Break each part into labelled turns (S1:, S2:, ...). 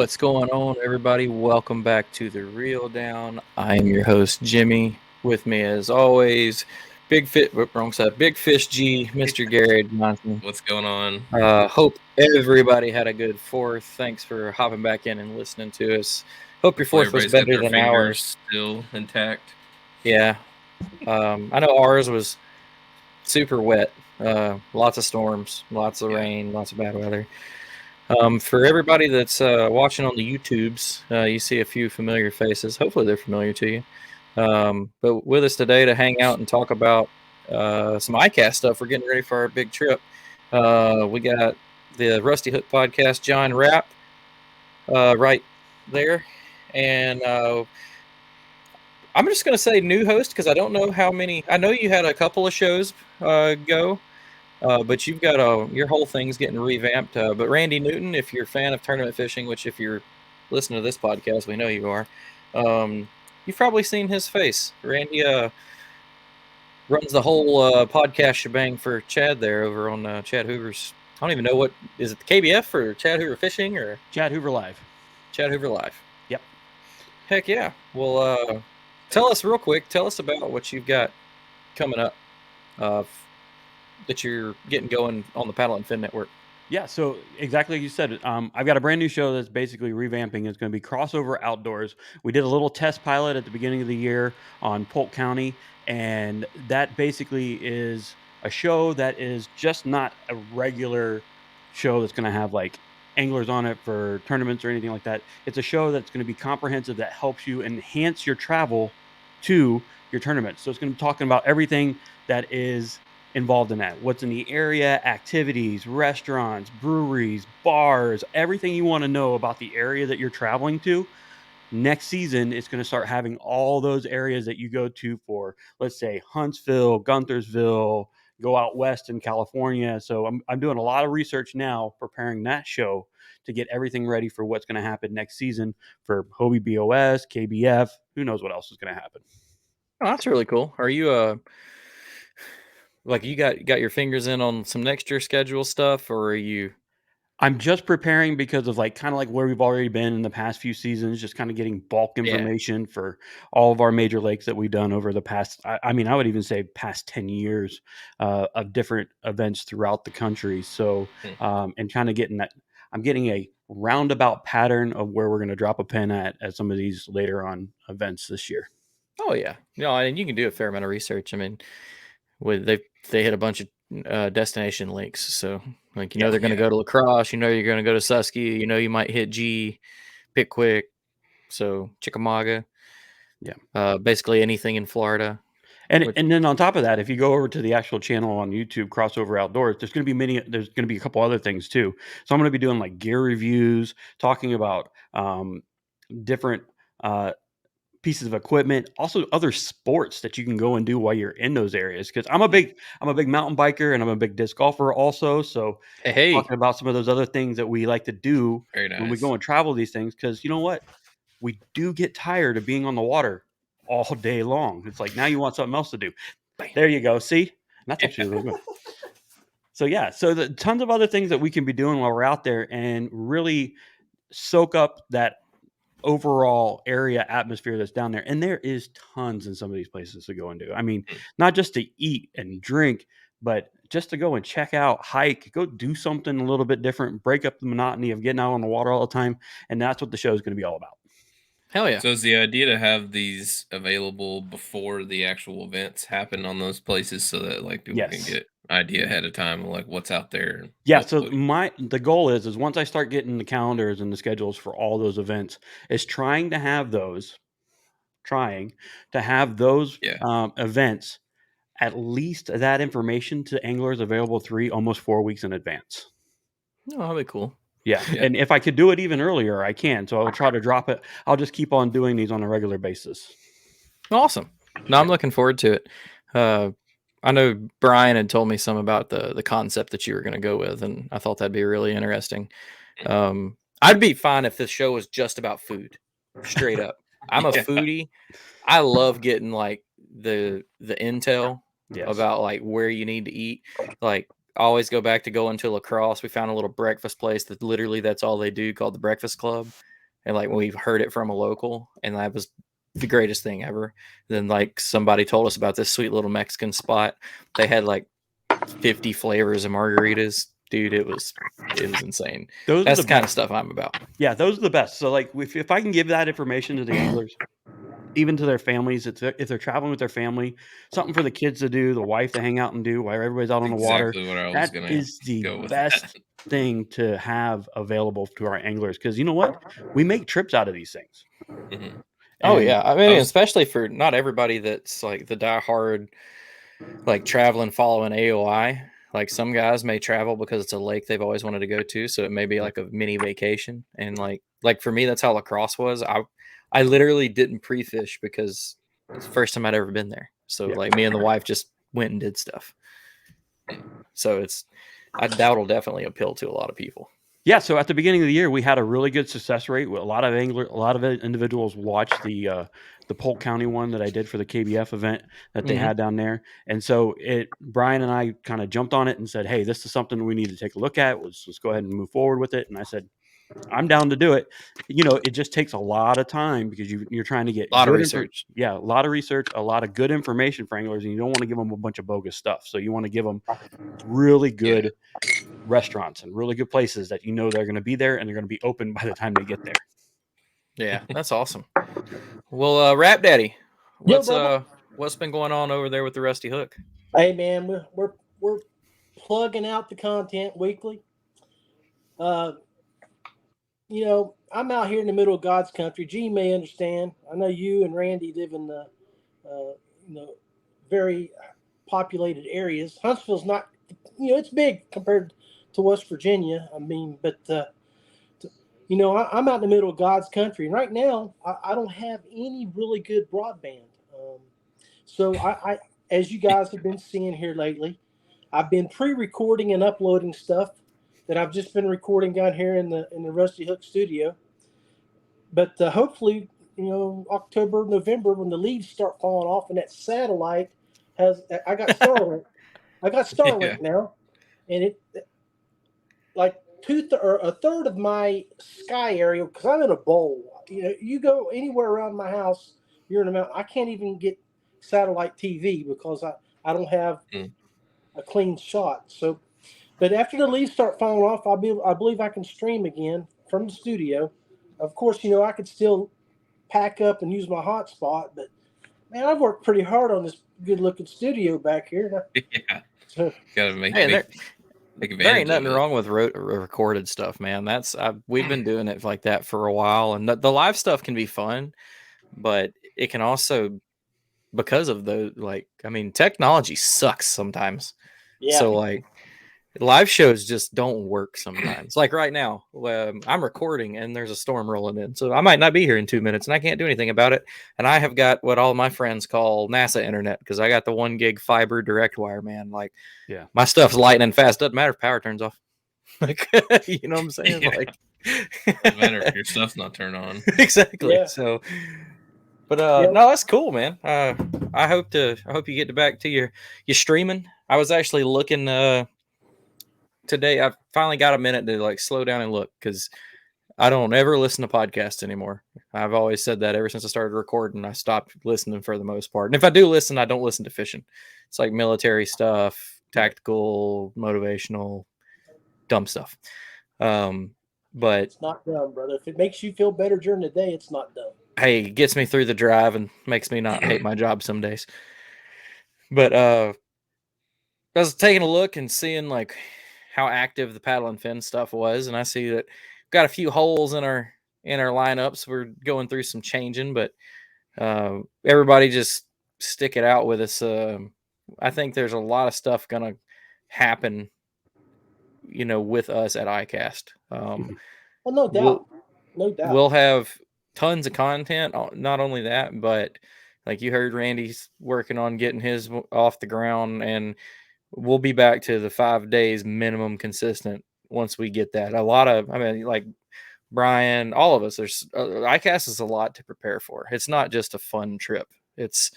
S1: What's going on, everybody? Welcome back to The Real Down. I am your host, Jimmy. With me, as always, wrong side, Big Fish G, Mr. Gary Johnson.
S2: What's going on?
S1: Hope everybody had a good 4th. Thanks for hopping back in and listening to us. Hope your 4th was
S2: Everybody's got
S1: better
S2: their
S1: than
S2: fingers
S1: ours.
S2: still intact.
S1: Yeah. I know ours was super wet. Lots of storms, lots of rain, lots of bad weather. For everybody that's watching on the YouTubes, you see a few familiar faces. Hopefully they're familiar to you. But with us today to hang out and talk about some Icast stuff. We're getting ready for our big trip. We got the Rusty Hook podcast, John Rapp, right there. And I'm just going to say new host because I don't know how many. I know you had a couple of shows go. But you've got your whole thing's getting revamped. But Randy Newton, if you're a fan of tournament fishing, which if you're listening to this podcast, we know you are, you've probably seen his face. Randy runs the whole podcast shebang for Chad there over on Chad Hoover's. I don't even know what is it, the KBF or Chad Hoover Fishing or
S3: Chad Hoover Live.
S1: Chad Hoover Live.
S3: Yep.
S1: Heck yeah. Well, tell us real quick. Tell us about what you've got coming up. That you're getting going on the Paddle and Fin Network.
S3: Yeah, so exactly like you said, I've got a brand new show that's basically revamping. It's going to be Crossover Outdoors. We did a little test pilot at the beginning of the year on Polk County, and that basically is a show that is just not a regular show that's going to have like anglers on it for tournaments or anything like that. It's a show that's going to be comprehensive that helps you enhance your travel to your tournament. So it's going to be talking about everything that is involved in that. What's in the area, activities, restaurants, breweries, bars, everything you want to know about the area that you're traveling to. Next season, it's going to start having all those areas that you go to for, let's say, Huntsville, Guntersville, go out west in California. So I'm doing a lot of research now, preparing that show to get everything ready for what's going to happen next season for Hobie BOS, KBF. Who knows what else is going to happen?
S1: Oh, that's really cool. Are you like you got your fingers in on some next year schedule stuff, or are you?
S3: I'm just preparing because of like kind of like where we've already been in the past few seasons, just kind of getting bulk information for all of our major lakes that we've done over the past. I mean, I would even say past 10 years of different events throughout the country. So, and kind of getting that, I'm getting a roundabout pattern of where we're going to drop a pin at some of these later on events this year.
S1: Oh yeah, no, and you can do a fair amount of research. I mean, they hit a bunch of destination links, so like they're going to go to La Crosse, you're going to go to Susky, you might hit G, Pickwick, so Chickamauga, basically anything in Florida.
S3: And then on top of that, if you go over to the actual channel on YouTube, Crossover Outdoors, there's going to be a couple other things too. So I'm going to be doing like gear reviews, talking about different pieces of equipment, also other sports that you can go and do while you're in those areas. Because I'm a big mountain biker and I'm a big disc golfer also. So talking about some of those other things that we like to do when we go and travel these things. Because you know what, we do get tired of being on the water all day long. It's like now you want something else to do. There you go. See, and that's actually really good. So yeah, so the tons of other things that we can be doing while we're out there and really soak up that overall area atmosphere that's down there. And there is tons in some of these places to go and do. I mean, not just to eat and drink, but just to go and check out, hike, go do something a little bit different, break up the monotony of getting out on the water all the time. And that's what the show is going to be all about.
S1: Hell yeah.
S2: So is the idea to have these available before the actual events happen on those places so that like people can get idea ahead of time of like what's out there?
S3: Yeah, so the goal is once I start getting the calendars and the schedules for all those events, is trying to have those events, at least that information to anglers available almost 4 weeks in advance.
S1: Oh, that'd be cool.
S3: Yeah. And if I could do it even earlier, I can. So I'll try to drop it. I'll just keep on doing these on a regular basis.
S1: Awesome. No, I'm looking forward to it. I know Brian had told me some about the concept that you were going to go with, and I thought that'd be really interesting. I'd be fine if this show was just about food, straight up. I'm a foodie. I love getting like the intel about like where you need to eat. Like I always go back to going to La Crosse. We found a little breakfast place that literally that's all they do, called the Breakfast Club. and like we've heard it from a local, and that was the greatest thing ever. Then like somebody told us about this sweet little Mexican spot. They had like 50 flavors of margaritas. Dude, it was insane. That's the kind of stuff I'm about.
S3: Yeah, those are the best. So like if I can give that information to the anglers, even to their families, if they're traveling with their family, something for the kids to do, the wife to hang out and do while everybody's out on the water.
S2: Exactly what I was
S3: That
S2: gonna
S3: is the
S2: go with
S3: best thing to have available to our anglers, because you know what? We make trips out of these things.
S2: Mm-hmm.
S1: Oh yeah, I mean, especially for not everybody that's like the diehard, like traveling following AOI. Like some guys may travel because it's a lake they've always wanted to go to, so it may be like a mini vacation. And like for me, that's how lacrosse was. I literally didn't pre-fish because it's the first time I'd ever been there. So like me and the wife just went and did stuff. So I doubt it'll definitely appeal to a lot of people.
S3: Yeah, so at the beginning of the year, we had a really good success rate. A lot of individuals watched the Polk County one that I did for the KBF event that they had down there. And so Brian and I kind of jumped on it and said, hey, this is something we need to take a look at. Let's go ahead and move forward with it. And I said, I'm down to do it. You know, it just takes a lot of time because you're trying to get
S1: a lot of research.
S3: A lot of research, a lot of good information for anglers, and you don't want to give them a bunch of bogus stuff. So you want to give them really good restaurants and really good places that you know they're going to be there and they're going to be open by the time they get there.
S1: Yeah, that's awesome. Well, Rapp Daddy, what's been going on over there with the Rusty Hook?
S4: Hey man, we're plugging out the content weekly. You know, I'm out here in the middle of God's country. G may understand. I know you and Randy live in the very populated areas. Huntsville's not, it's big compared to West Virginia. I mean, but I'm out in the middle of God's country, and right now I don't have any really good broadband. So I, as you guys have been seeing here lately, I've been pre-recording and uploading stuff that I've just been recording down here in the Rusty Hook studio. But hopefully, October, November, when the leaves start falling off and that satellite I got Starlink. I got Starlink now, and it like a third of my sky area, because I'm in a bowl. You go anywhere around my house, you're in a mountain. I can't even get satellite TV because I don't have a clean shot. So, but after the leaves start falling off, I believe I can stream again from the studio. Of course, I could still pack up and use my hotspot, but man, I've worked pretty hard on this good-looking studio back here.
S2: Yeah,
S4: so
S2: gotta make
S1: there ain't nothing wrong with recorded stuff, man. We've been doing it like that for a while, and the live stuff can be fun, but it can also, because of technology sucks sometimes.
S4: Yeah.
S1: So like live shows just don't work sometimes. Like right now, I'm recording and there's a storm rolling in, so I might not be here in 2 minutes, and I can't do anything about it. And I have got what all my friends call NASA internet, because I got the 1 gig fiber direct wire, man. Like, my stuff's lightning fast. Doesn't matter if power turns off. Like, you know what I'm saying?
S2: Yeah.
S1: Like,
S2: doesn't matter if your stuff's not turned on.
S1: Exactly.
S4: Yeah.
S1: So, but no, that's cool, man. I hope you get back to your streaming. I was actually looking today. I finally got a minute to like slow down and look, because I don't ever listen to podcasts anymore. I've always said that ever since I started recording. I stopped listening for the most part. And if I do listen, I don't listen to fishing. It's like military stuff, tactical, motivational, dumb stuff. But
S4: it's not dumb, brother. If it makes you feel better during the day, it's not dumb.
S1: Hey, it gets me through the drive and makes me not hate my job some days. But I was taking a look and seeing like how active the paddle and fin stuff was, and I see that we've got a few holes in our lineups. We're going through some changing, but everybody just stick it out with us. I think there's a lot of stuff gonna happen, with us at Icast.
S4: Well, no doubt. No doubt.
S1: We'll have tons of content. Not only that, but like you heard, Randy's working on getting his off the ground, and we'll be back to the 5 days minimum consistent once we get that. Like Brian, all of us, there's Icast is a lot to prepare for. It's not just a fun trip. It's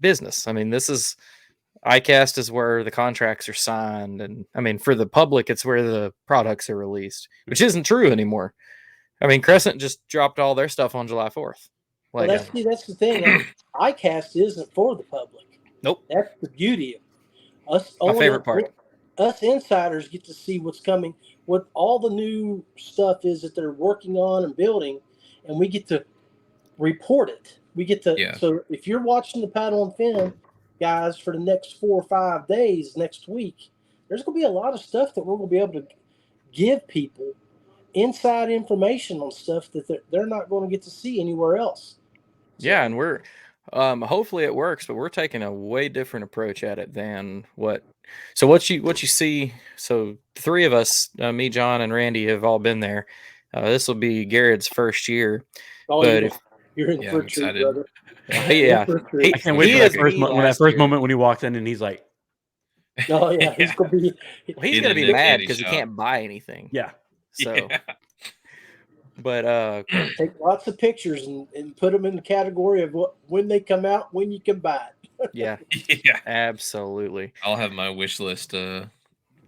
S1: business. I mean, Icast is where the contracts are signed, and I mean, for the public, it's where the products are released, which isn't true anymore. I mean, Crescent just dropped all their stuff on July 4th.
S4: Well, that's the thing. Icast isn't for the public.
S1: Nope.
S4: That's the beauty of it. Us.
S1: My favorite part.
S4: Us insiders get to see what's coming, what all the new stuff is that they're working on and building, and we get to report it. We get to.
S2: Yeah.
S4: So if you're watching the Paddle and Fin guys for the next 4 or 5 days next week, there's going to be a lot of stuff that we're going to be able to give people inside information on stuff that they're not going to get to see anywhere else. So,
S1: yeah, and we're hopefully it works, but we're taking a way different approach at it than what. So what you see. So 3 of us, me, John, and Randy, have all been there. This will be Garrett's first year.
S4: Oh,
S1: but
S4: you're in for a treat, brother.
S1: Yeah,
S3: I can't wait for that first moment when he walks in and he's like,
S4: "Oh yeah, he's gonna be
S1: mad because he can't buy anything."
S3: Yeah.
S1: So, but
S4: take lots of pictures and put them in the category of when they come out, when you can buy it.
S1: Yeah, absolutely.
S2: I'll have my wish list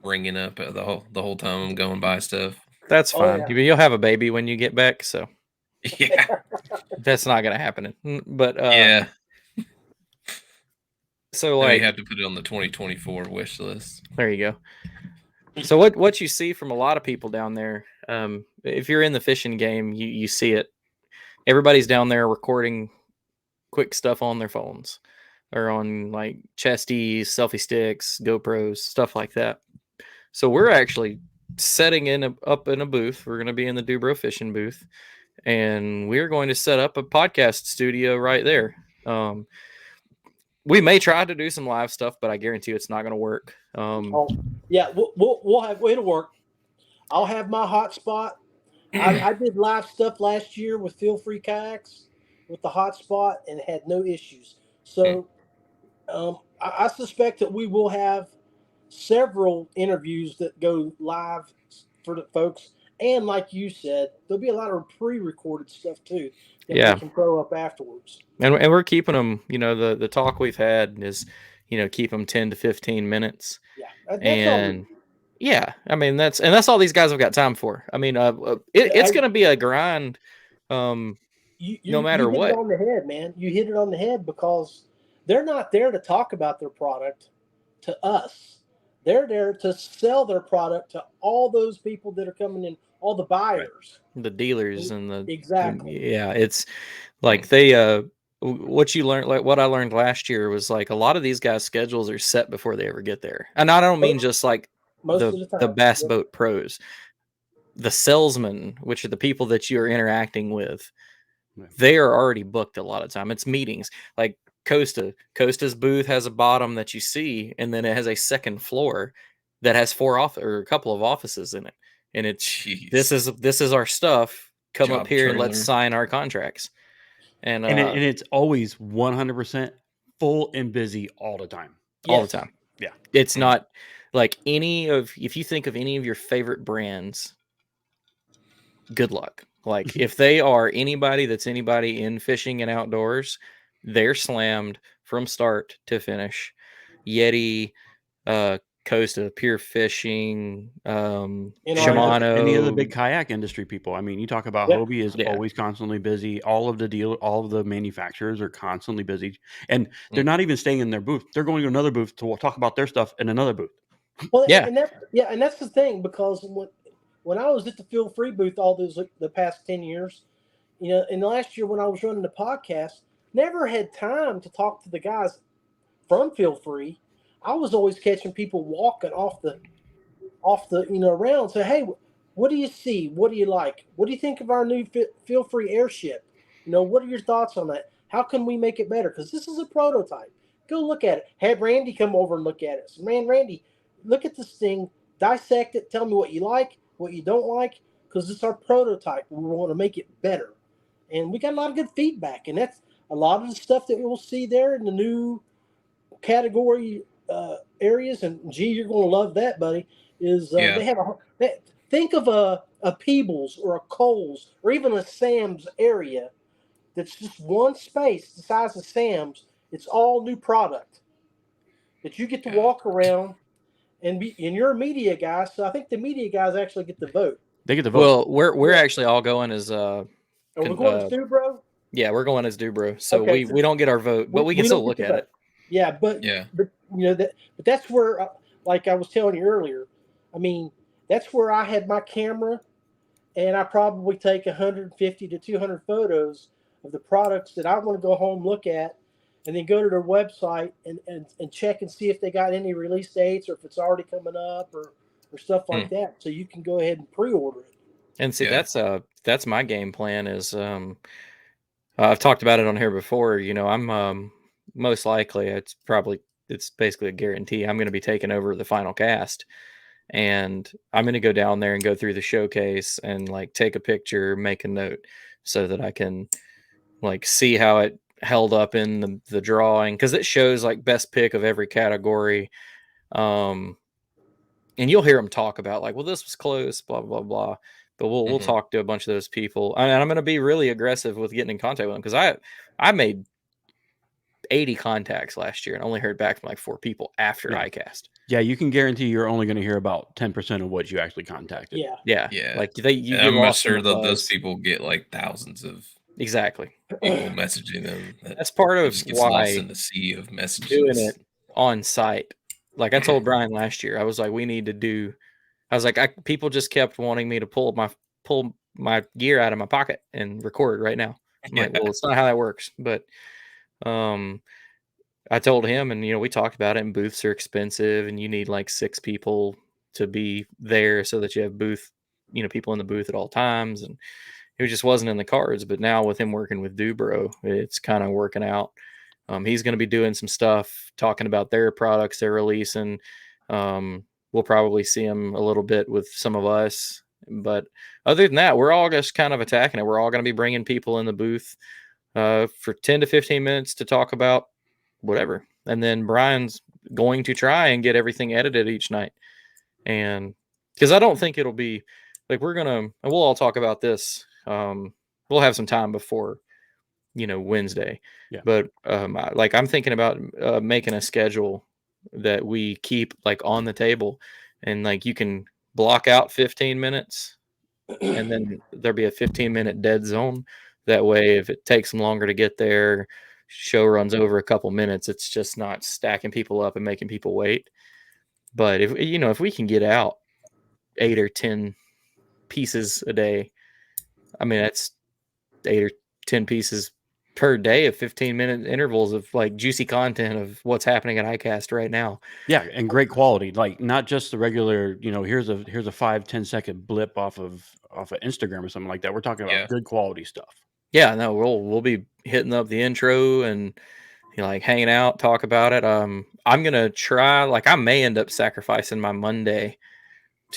S2: ringing up the whole time I'm going buy stuff.
S1: That's fine.
S4: Yeah.
S1: You'll have a baby when you get back, so
S2: yeah,
S1: that's not gonna happen. But
S2: yeah.
S1: So
S2: like
S1: you
S2: have to put it on the 2024 wish list.
S1: There you go. So what you see from a lot of people down there, if you're in the fishing game, you see it. Everybody's down there recording quick stuff on their phones or on like chesties, selfie sticks, GoPros, stuff like that. So we're actually setting up in a booth. We're going to be in the Dubro fishing booth, and we're going to set up a podcast studio right there. We may try to do some live stuff, but I guarantee you it's not going to work.
S4: Yeah, we'll have it'll work. I'll have my hotspot. I did live stuff last year with Feel Free Kayaks with the hotspot and had no issues. So I suspect that we will have several interviews that go live for the folks. And like you said, there'll be a lot of pre-recorded stuff too that we can throw up afterwards.
S1: And we're keeping them, the talk we've had is, keep them 10 to 15 minminutes.
S4: Yeah.
S1: And yeah, I mean, that's all these guys have got time for. I mean, it's going to be a grind. No matter what.
S4: You hit it on the head, man. You hit it on the head because they're not there to talk about their product to us. They're there to sell their product to all those people that are coming in, all the buyers,
S1: the dealers, and the
S4: exactly.
S1: Yeah, it's like they what you learned, like what I learned last year was like a lot of these guys' schedules are set before they ever get there, and I don't mean just like the bass boat pros, the salesmen, which are the people that you're interacting with. They are already booked a lot of time. It's meetings like Costa's booth has a bottom that you see, and then it has a second floor that has a couple of offices in it. And it's this is our stuff. Come up here and let's sign our contracts. And
S3: it's always 100% full and busy all the time.
S1: All the time.
S3: Yeah.
S1: It's not like if you think of any of your favorite brands, good luck. Like if they are anybody in fishing and outdoors, they're slammed from start to finish. Yeti, Costa, Pure Fishing, Shimano,
S3: any of the big kayak industry people. I mean, you talk about Hobie is always constantly busy. All of the manufacturers are constantly busy, and they're not even staying in their booth. They're going to another booth to talk about their stuff in another booth.
S4: Well, and that's the thing, because when I was at the Feel Free booth the past 10 years, and the last year when I was running the podcast, never had time to talk to the guys from Feel Free. I was always catching people walking off the around. Say, hey, what do you see? What do you like? What do you think of our new Feel Free airship? What are your thoughts on that? How can we make it better? Because this is a prototype. Go look at it. Have Randy come over and look at it. So, man, Randy, look at this thing. Dissect it. Tell me what you like, what you don't like, because it's our prototype. We want to make it better. And we got a lot of good feedback. And that's a lot of the stuff that we'll see there in the new category areas. And, gee, you're going to love that, buddy, is they have think of a Peebles or a Kohl's or even a Sam's area that's just one space the size of Sam's. It's all new product that you get to walk around and you're a media guy, so I think the media guys actually get the vote.
S3: They get the vote.
S1: Well, we're actually all going as
S4: Are we going to Stu, bro?
S1: Yeah, we're going as Dubro. So
S4: Okay,
S1: we don't get our vote, but we can still look at it.
S4: Yeah, but that's where, like I was telling you earlier, I mean, that's where I had my camera, and I probably take 150 to 200 photos of the products that I want to go home, look at, and then go to their website and check and see if they got any release dates or if it's already coming up or stuff like that. So you can go ahead and pre-order it.
S1: And see, that's my game plan is, I've talked about it on here before. I'm most likely, it's basically a guarantee, I'm going to be taking over the final cast. And I'm going to go down there and go through the showcase and like take a picture, make a note so that I can like see how it held up in the drawing. Cause it shows like best pick of every category. And you'll hear them talk about like, well, this was close, blah, blah, blah. But we'll talk to a bunch of those people. And I'm going to be really aggressive with getting in contact with them. Cause I made 80 contacts last year and only heard back from like 4 people after Icast.
S3: Yeah, you can guarantee you're only going to hear about 10% of what you actually contacted.
S1: Yeah. Like
S2: I'm sure that those people get like thousands of
S1: exactly
S2: people messaging them.
S1: That's part of
S2: just gets
S1: why
S2: lost in the sea of messages.
S1: Doing it on site. Like I told Brian last year, I was like, we need to do. I was like, people just kept wanting me to pull my gear out of my pocket and record right now. I'm like, well, it's not how that works. But I told him, and we talked about it, and booths are expensive, and you need like 6 people to be there so that you have people in the booth at all times, and it just wasn't in the cards. But now with him working with Dubro, it's kind of working out. He's going to be doing some stuff, talking about their products they're releasing. We'll probably see him a little bit with some of us, but other than that, we're all just kind of attacking it. We're all going to be bringing people in the booth for 10 to 15 minutes to talk about whatever. And then Brian's going to try and get everything edited each night. And because I don't think it'll be like we'll all talk about this. We'll have some time before, Wednesday.
S3: Yeah.
S1: But I'm thinking about making a schedule that we keep like on the table, and like you can block out 15 minutes and then there'll be a 15-minute dead zone. That way, if it takes them longer to get there, show runs over a couple minutes, it's just not stacking people up and making people wait. But if we can get out 8 or 10 pieces a day, I mean, that's 8 or 10 pieces per day of 15-minute intervals of like juicy content of what's happening at Icast right now.
S3: Yeah, and great quality, like not just the regular, here's a 5-10 second blip off of Instagram or something like that. We're talking about good quality stuff.
S1: Yeah, no, we'll be hitting up the intro and like hanging out, talk about it. I'm gonna try, like I may end up sacrificing my Monday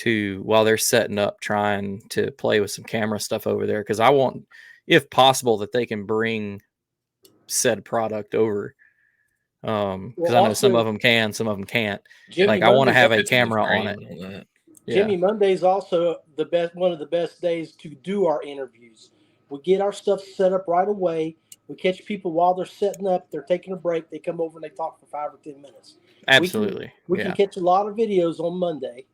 S1: while they're setting up, trying to play with some camera stuff over there, because I want, if possible, that they can bring said product over. Because I know some of them can, some of them can't.
S4: Jimmy,
S1: I want to have a camera on it.
S4: Jimmy, Monday's also one of the best days to do our interviews. We get our stuff set up right away. We catch people while they're setting up. They're taking a break. They come over and they talk for 5 or 10 minutes.
S1: Absolutely.
S4: We can catch a lot of videos on Monday,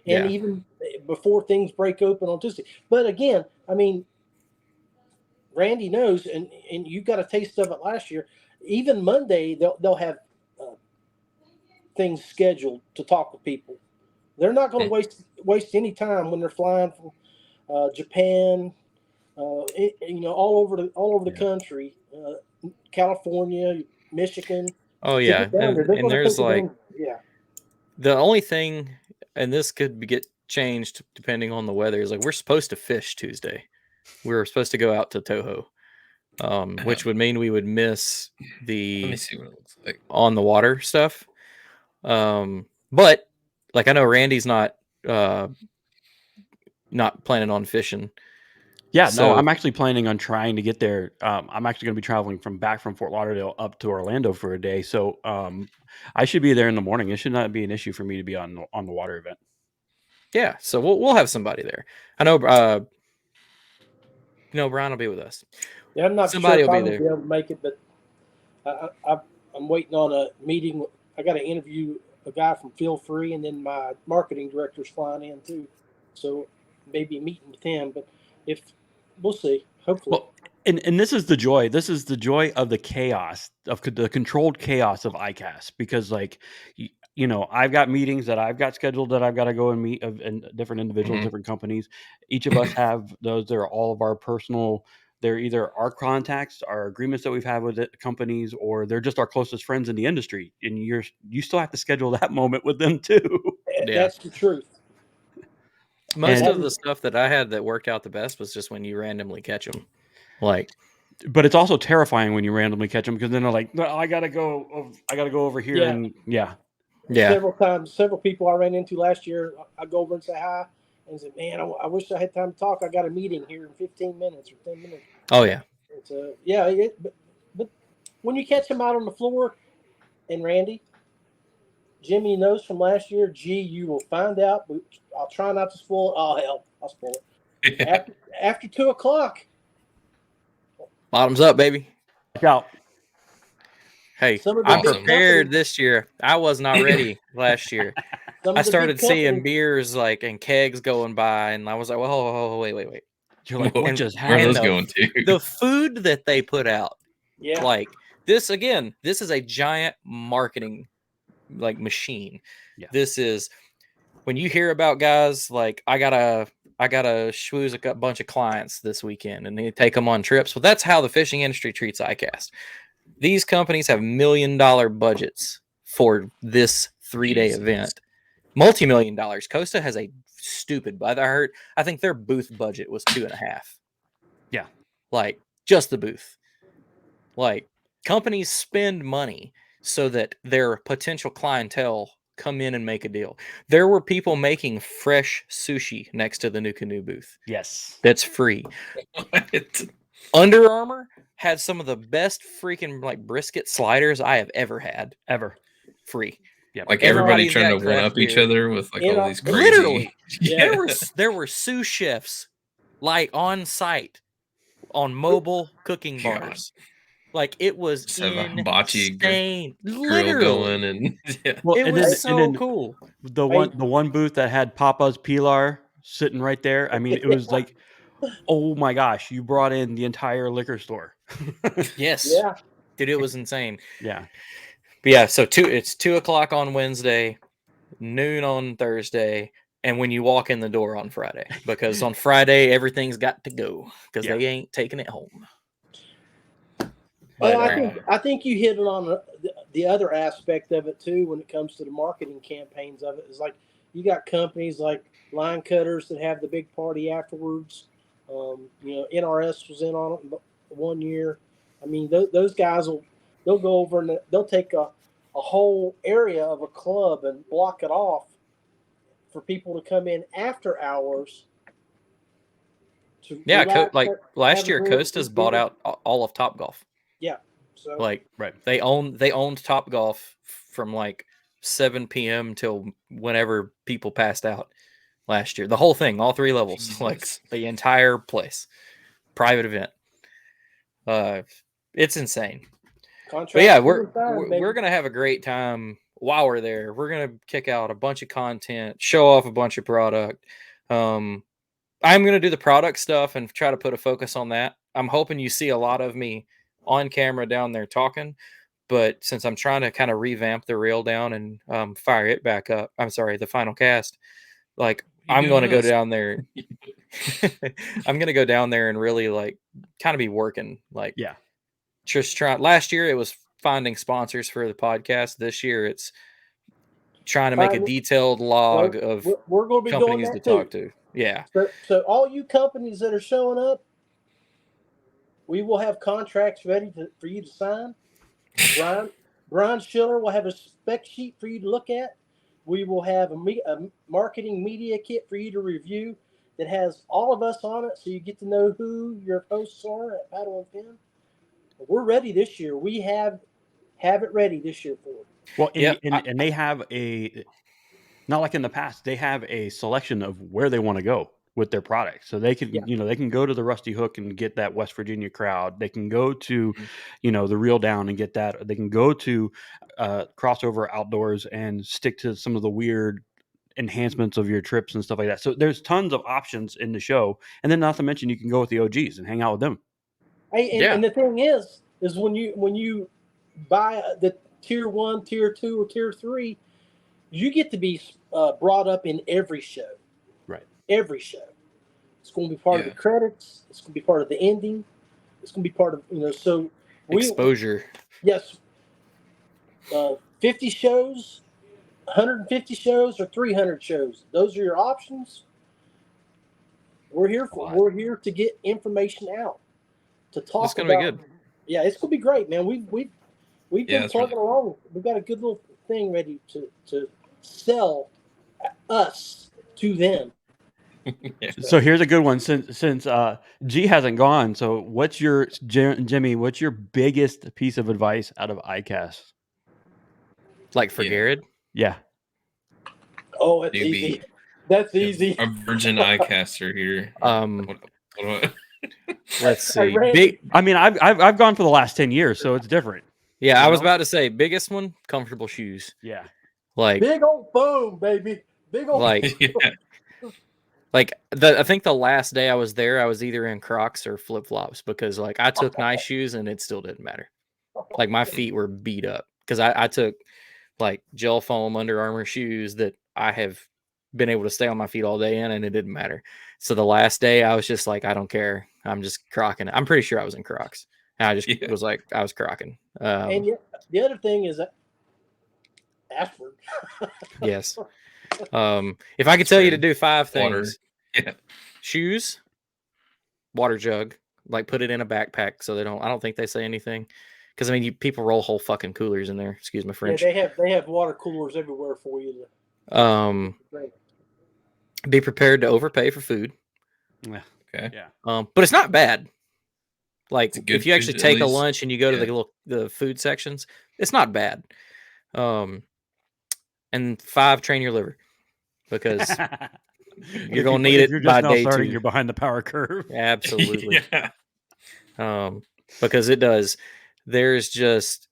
S4: and even before things break open on Tuesday. But again, I mean, Randy knows, and you got a taste of it last year. Even Monday, they'll have things scheduled to talk with people. They're not going to waste any time when they're flying from Japan, all over the country, California, Michigan.
S1: Oh yeah, and there's like the only thing, and this could get changed depending on the weather, is like we're supposed to fish Tuesday. We were supposed to go out to Toho, which would mean we would miss the
S2: Let me see what it looks like
S1: on the water stuff. But like I know Randy's not planning on fishing.
S3: Yeah, no, I'm actually planning on trying to get there. I'm actually going to be traveling back from Fort Lauderdale up to Orlando for a day, so I should be there in the morning. It should not be an issue for me to be on the water event.
S1: Yeah, so we'll have somebody there. I know. Brian will be with us.
S4: Yeah, I'm not
S1: somebody
S4: sure if
S1: will
S4: I'm
S1: be
S4: going to be able to make it, but I'm waiting on a meeting. I got to interview a guy from Feel Free, and then my marketing director's flying in too. So maybe meeting with him. But if we'll see, hopefully.
S3: Well, and this is the joy. This is the joy of the chaos, of the controlled chaos of Icast, because like you know, I've got meetings that I've got scheduled that I've got to go and meet and different individuals, different companies. Each of us have those. They're all of our personal. They're either our contacts, our agreements that we've had with companies, or they're just our closest friends in the industry. And you still have to schedule that moment with them too.
S4: That's the truth.
S1: Most of the stuff that I had that worked out the best was just when you randomly catch them. Like,
S3: but it's also terrifying when you randomly catch them, because then they're like, no, I gotta go over here.
S4: Yeah.
S3: And
S4: several people I ran into last year, I go over and say hi and say, man, I wish I had time to talk. I got a meeting here in 15 minutes or 10 minutes.
S1: Oh yeah.
S4: It's but when you catch them out on the floor, and Randy, Jimmy knows from last year, you will find out. I'll try not to spoil it. Oh hell, I'll spoil it. After 2:00.
S1: Bottoms up, baby.
S3: Out.
S1: Hey, I'm prepared this year. I was not ready last year. I started seeing beers like and kegs going by, and I was like, "Whoa, wait!"
S3: You're like, "What just
S2: happened?" Where are those going
S1: to? The food that they put out, like this again. This is a giant marketing like machine. Yeah. This is when you hear about guys like I gotta schmooze a bunch of clients this weekend, and they take them on trips. Well, that's how the fishing industry treats Icast. These companies have $1 million budgets for this 3-day event. Multi-million dollars. Costa has a stupid budget. I think their booth budget was 2.5.
S3: Yeah.
S1: Like just the booth. Like companies spend money so that their potential clientele come in and make a deal. There were people making fresh sushi next to the New Canoe booth.
S3: Yes.
S1: That's free. Under Armour had some of the best freaking like brisket sliders I have ever had.
S3: Ever.
S1: Free.
S2: Yeah. Like everybody trying to one up each other with like all these crazy.
S1: Literally. Yeah. There were sous chefs like on site on mobile cooking bars. Like it was insane.
S2: Grill going and
S1: well, it was so cool.
S3: The one booth that had Papa's Pilar sitting right there. I mean, it was like, oh my gosh, you brought in the entire liquor store.
S1: Yes. Yeah. Dude, it was insane.
S3: Yeah.
S1: But yeah, so it's 2:00 on Wednesday, noon on Thursday, and when you walk in the door on Friday, because on Friday everything's got to go because they ain't taking it home.
S4: Well, I think you hit it on the other aspect of it too when it comes to the marketing campaigns of it. Is like you got companies like Line Cutters that have the big party afterwards. NRS was in on it 1 year. I mean, those guys they'll go over and they'll take a whole area of a club and block it off for people to come in after hours.
S1: Like last year, Costa's bought out all of Topgolf.
S4: Yeah. So
S1: like they owned Topgolf from like 7 p.m. till whenever people passed out last year. The whole thing, all 3 levels, like the entire place, private event. It's insane. But yeah, we're gonna have a great time while we're there. We're gonna kick out a bunch of content, show off a bunch of product. I'm gonna do the product stuff and try to put a focus on that. I'm hoping you see a lot of me on camera down there talking, but since I'm trying to kind of revamp the reel down and fire it back up, I'm sorry, the final cast, like I'm going to go down there. I'm going to go down there and really like kind of be working. Like,
S3: yeah,
S1: just trying. Last year it was finding sponsors for the podcast. This year it's trying to make a detailed log of
S4: we're going to be
S1: companies
S4: doing that
S1: to talk to. Yeah.
S4: So all you companies that are showing up, we will have contracts ready for you to sign. Brian Schiller will have a spec sheet for you to look at. We will have a marketing media kit for you to review that has all of us on it, so you get to know who your hosts are at Paddle and Pin. We're ready this year. We have it ready this year for it.
S3: Well, and they have not like in the past, they have a selection of where they want to go with their products. So they can, they can go to the Rusty Hook and get that West Virginia crowd. They can go to, the Reel Down and get that. They can go to Crossover Outdoors and stick to some of the weird enhancements of your trips and stuff like that. So there's tons of options in the show, and then not to mention you can go with the OGs and hang out with them.
S4: Hey, and the thing is when you buy the tier 1, tier 2, or tier 3, you get to be brought up in every show.
S3: Right.
S4: Every show. It's going to be part of the credits. It's going to be part of the ending. It's going to be part of, so
S1: exposure.
S4: Yes. 50 shows, 150 shows, or 300 shows. Those are your options. We're here to get information out, to talk
S1: it's gonna
S4: about.
S1: Be good.
S4: Yeah, it's gonna be great, man. We've been plugging along. We've got a good little thing ready to sell us to them.
S3: So here's a good one. Since G hasn't gone, so what's your Jimmy? What's your biggest piece of advice out of Icast?
S1: Like for Garrett?
S3: Yeah.
S4: Oh, that's easy. That's easy.
S2: A virgin Icaster here.
S1: Let's see.
S3: I mean, I've gone for the last 10 years, so it's different.
S1: Yeah, I was about to say biggest one, comfortable shoes.
S3: Yeah.
S1: Like
S4: big old foam, baby. Big old
S1: Like I think the last day I was there, I was either in Crocs or flip flops because like I took nice shoes and it still didn't matter. Like my feet were beat up because I took like gel foam Under Armour shoes that I have been able to stay on my feet all day in, and it didn't matter. So the last day I was just like, I don't care. I'm just crocking. I'm pretty sure I was in Crocs. And I just was like, I was crocking.
S4: And the other thing is that Ashford.
S1: Yes. If I could tell you to do 5 things, shoes, water jug, like put it in a backpack so I don't think they say anything. Because I mean, people roll whole fucking coolers in there. Excuse my French.
S4: Yeah, they have water coolers everywhere for you.
S1: Be prepared to overpay for food.
S3: Yeah.
S2: Okay.
S3: Yeah.
S1: But it's not bad. Like if you actually
S2: food,
S1: take a lunch and you go to the food sections, it's not bad. And 5, train your liver because you're gonna need it by day 2.
S3: You're behind the power curve.
S1: Absolutely. Because it does. There's just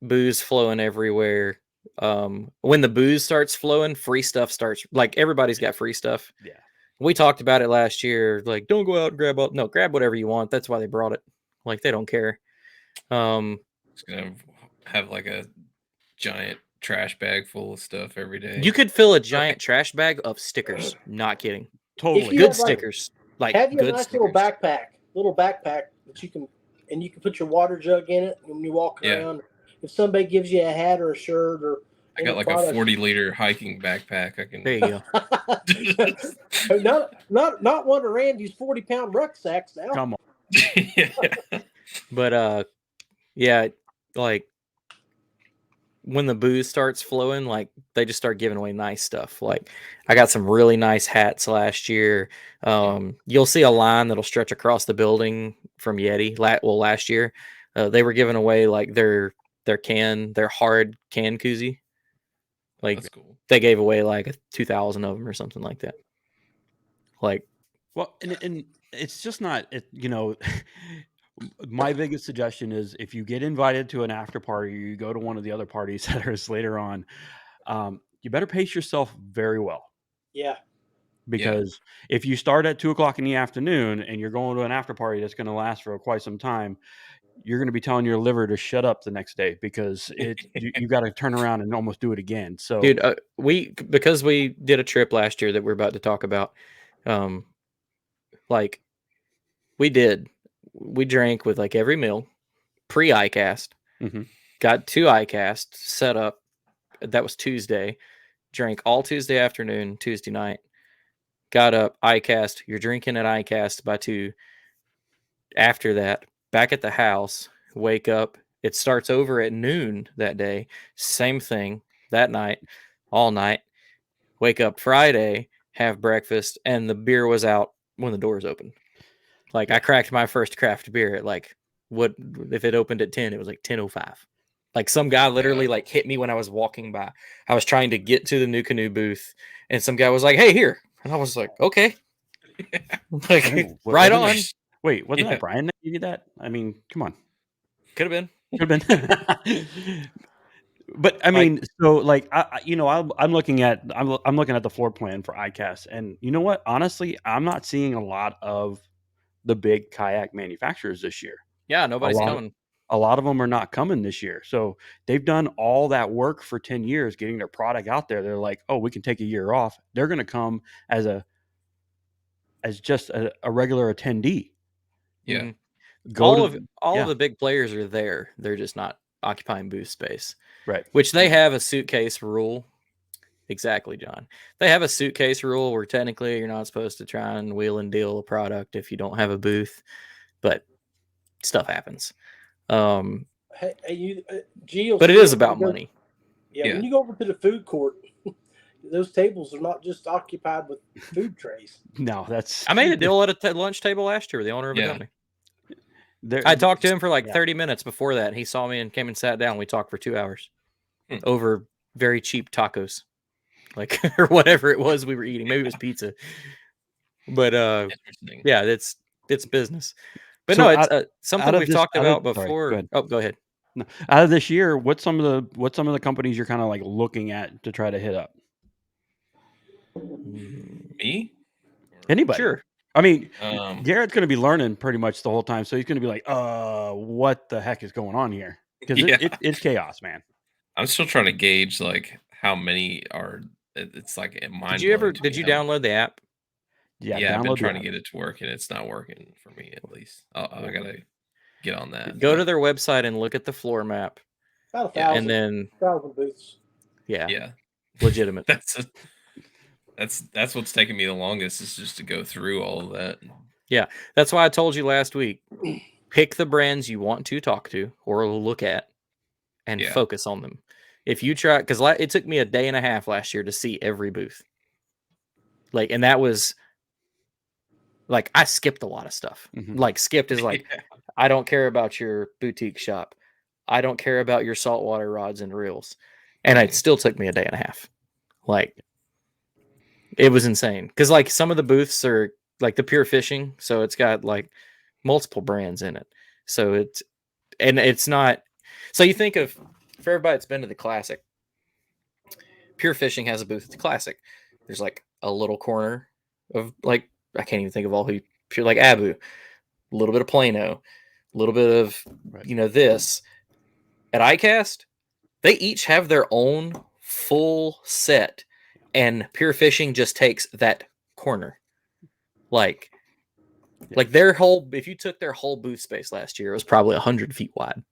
S1: booze flowing everywhere. When the booze starts flowing, free stuff starts. Like everybody's got free stuff.
S3: Yeah.
S1: We talked about it last year. Like, don't go out and grab up. No, grab whatever you want. That's why they brought it. Like they don't care.
S2: It's gonna have like a giant trash bag full of stuff every day.
S1: You could fill a giant trash bag of stickers. Not kidding.
S3: Totally
S1: Good stickers. Like
S4: have you
S1: good
S4: a nice
S1: stickers.
S4: little backpack that you can put your water jug in it when you walk around. If somebody gives you a hat or a shirt or
S2: I got like a 40-liter hiking backpack. I can.
S1: There you
S4: go. not one of Randy's 40-pound rucksacks now.
S3: Come on.
S1: But yeah, like when the booze starts flowing, like they just start giving away nice stuff. Like I got some really nice hats last year. You'll see a line that'll stretch across the building from Yeti. Last year they were giving away like their hard can koozie. Like
S2: that's cool.
S1: They gave away like 2,000 of them or something like that. Like,
S3: well, and it's just not my biggest suggestion is if you get invited to an after party, or you go to one of the other parties that are later on, you better pace yourself very well.
S4: Yeah.
S3: Because if you start at 2:00 in the afternoon and you're going to an after party that's going to last for quite some time, you're going to be telling your liver to shut up the next day because you got to turn around and almost do it again. So,
S1: dude, because we did a trip last year that we're about to talk about, like we drank with like every meal pre-Icast, got 2 Icast set up. That was Tuesday. Drank all Tuesday afternoon, Tuesday night. Got up, Icast. You're drinking at Icast by 2. After that, back at the house, wake up. It starts over at noon that day. Same thing that night, all night. Wake up Friday, have breakfast, and the beer was out when the doors opened. Like I cracked my first craft beer at like what if it opened at 10? It was like 10:05. Like some guy literally like hit me when I was walking by. I was trying to get to the New Canoe booth, and some guy was like, "Hey, here," and I was like, "Okay." Like right on.
S3: Wait, wasn't that Brian that you did that? I mean, come on.
S1: Could have been.
S3: Could have been. But I mean, so like I'm looking at the floor plan for Icast, and you know what? Honestly, I'm not seeing a lot of the big kayak manufacturers this year.
S1: Yeah, nobody's coming.
S3: A lot of them are not coming this year. So they've done all that work for 10 years getting their product out there. They're like, oh, we can take a year off. They're going to come as just a regular attendee.
S2: Yeah.
S1: All of the big players are there. They're just not occupying booth space.
S3: Right.
S1: Which they have a suitcase rule. Exactly, John. They have a suitcase rule where technically you're not supposed to try and wheel and deal a product if you don't have a booth, but stuff happens.
S4: Gio,
S1: but it is about money.
S4: Yeah, when you go over to the food court, those tables are not just occupied with food trays.
S3: No, that's.
S1: I made a deal at a lunch table last year with the owner of a company. I talked to him for like 30 minutes before that. He saw me and came and sat down. We talked for 2 hours over very cheap tacos, like or whatever it was we were eating. Maybe it was pizza. But yeah, it's business. But so no, it's something we've talked about before. Sorry, go ahead.
S3: No. Out of this year, what's some of the companies you're kind of like looking at to try to hit up?
S2: Me?
S3: Anybody?
S1: Sure.
S3: I mean, Garrett's going to be learning pretty much the whole time, so he's going to be like, what the heck is going on here? Because it's chaos, man.
S2: I'm still trying to gauge like how many are. It's like mind.
S1: Did you download the app?
S2: Yeah, I've been trying to get it to work, and it's not working for me at least. I gotta get on that.
S1: Go to their website and look at the floor map.
S4: About 1,000,
S1: and then
S4: 1,000 booths.
S2: Yeah,
S1: legitimate.
S2: That's what's taking me the longest is just to go through all of that.
S1: Yeah, that's why I told you last week. Pick the brands you want to talk to or look at, and focus on them. If you try, because it took me a day and a half last year to see every booth. Like, and that was like I skipped a lot of stuff. Mm-hmm. Like skipped is like I don't care about your boutique shop. I don't care about your saltwater rods and reels, and it still took me a day and a half. Like. It was insane because like some of the booths are like the Pure Fishing, so it's got like multiple brands in it. So it's not. So you think of for everybody that's been to the Classic, Pure Fishing has a booth at the Classic. There's like a little corner of like I can't even think of all who Pure like Abu, a little bit of Plano, a little bit of this. At Icast, they each have their own full set. And Pure Fishing just takes that corner. Like their whole, if you took their whole booth space last year, it was probably 100 feet wide.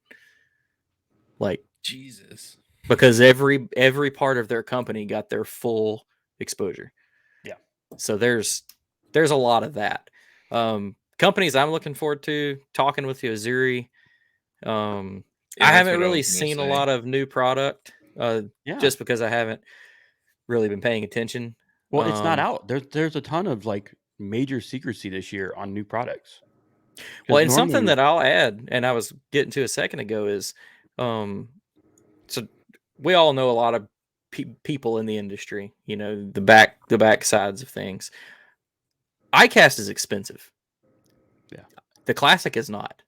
S1: Like,
S2: Jesus.
S1: Because every part of their company got their full exposure.
S3: Yeah.
S1: So there's a lot of that. Companies I'm looking forward to talking with you, Azuri. I haven't really seen a lot of new product just because I haven't really been paying attention.
S3: Well, it's not out. There's a ton of like major secrecy this year on new products.
S1: Well, and something that I'll add, and I was getting to a second ago, is so we all know a lot of people in the industry. You know, the back sides of things. Icast is expensive.
S3: Yeah,
S1: the Classic is not.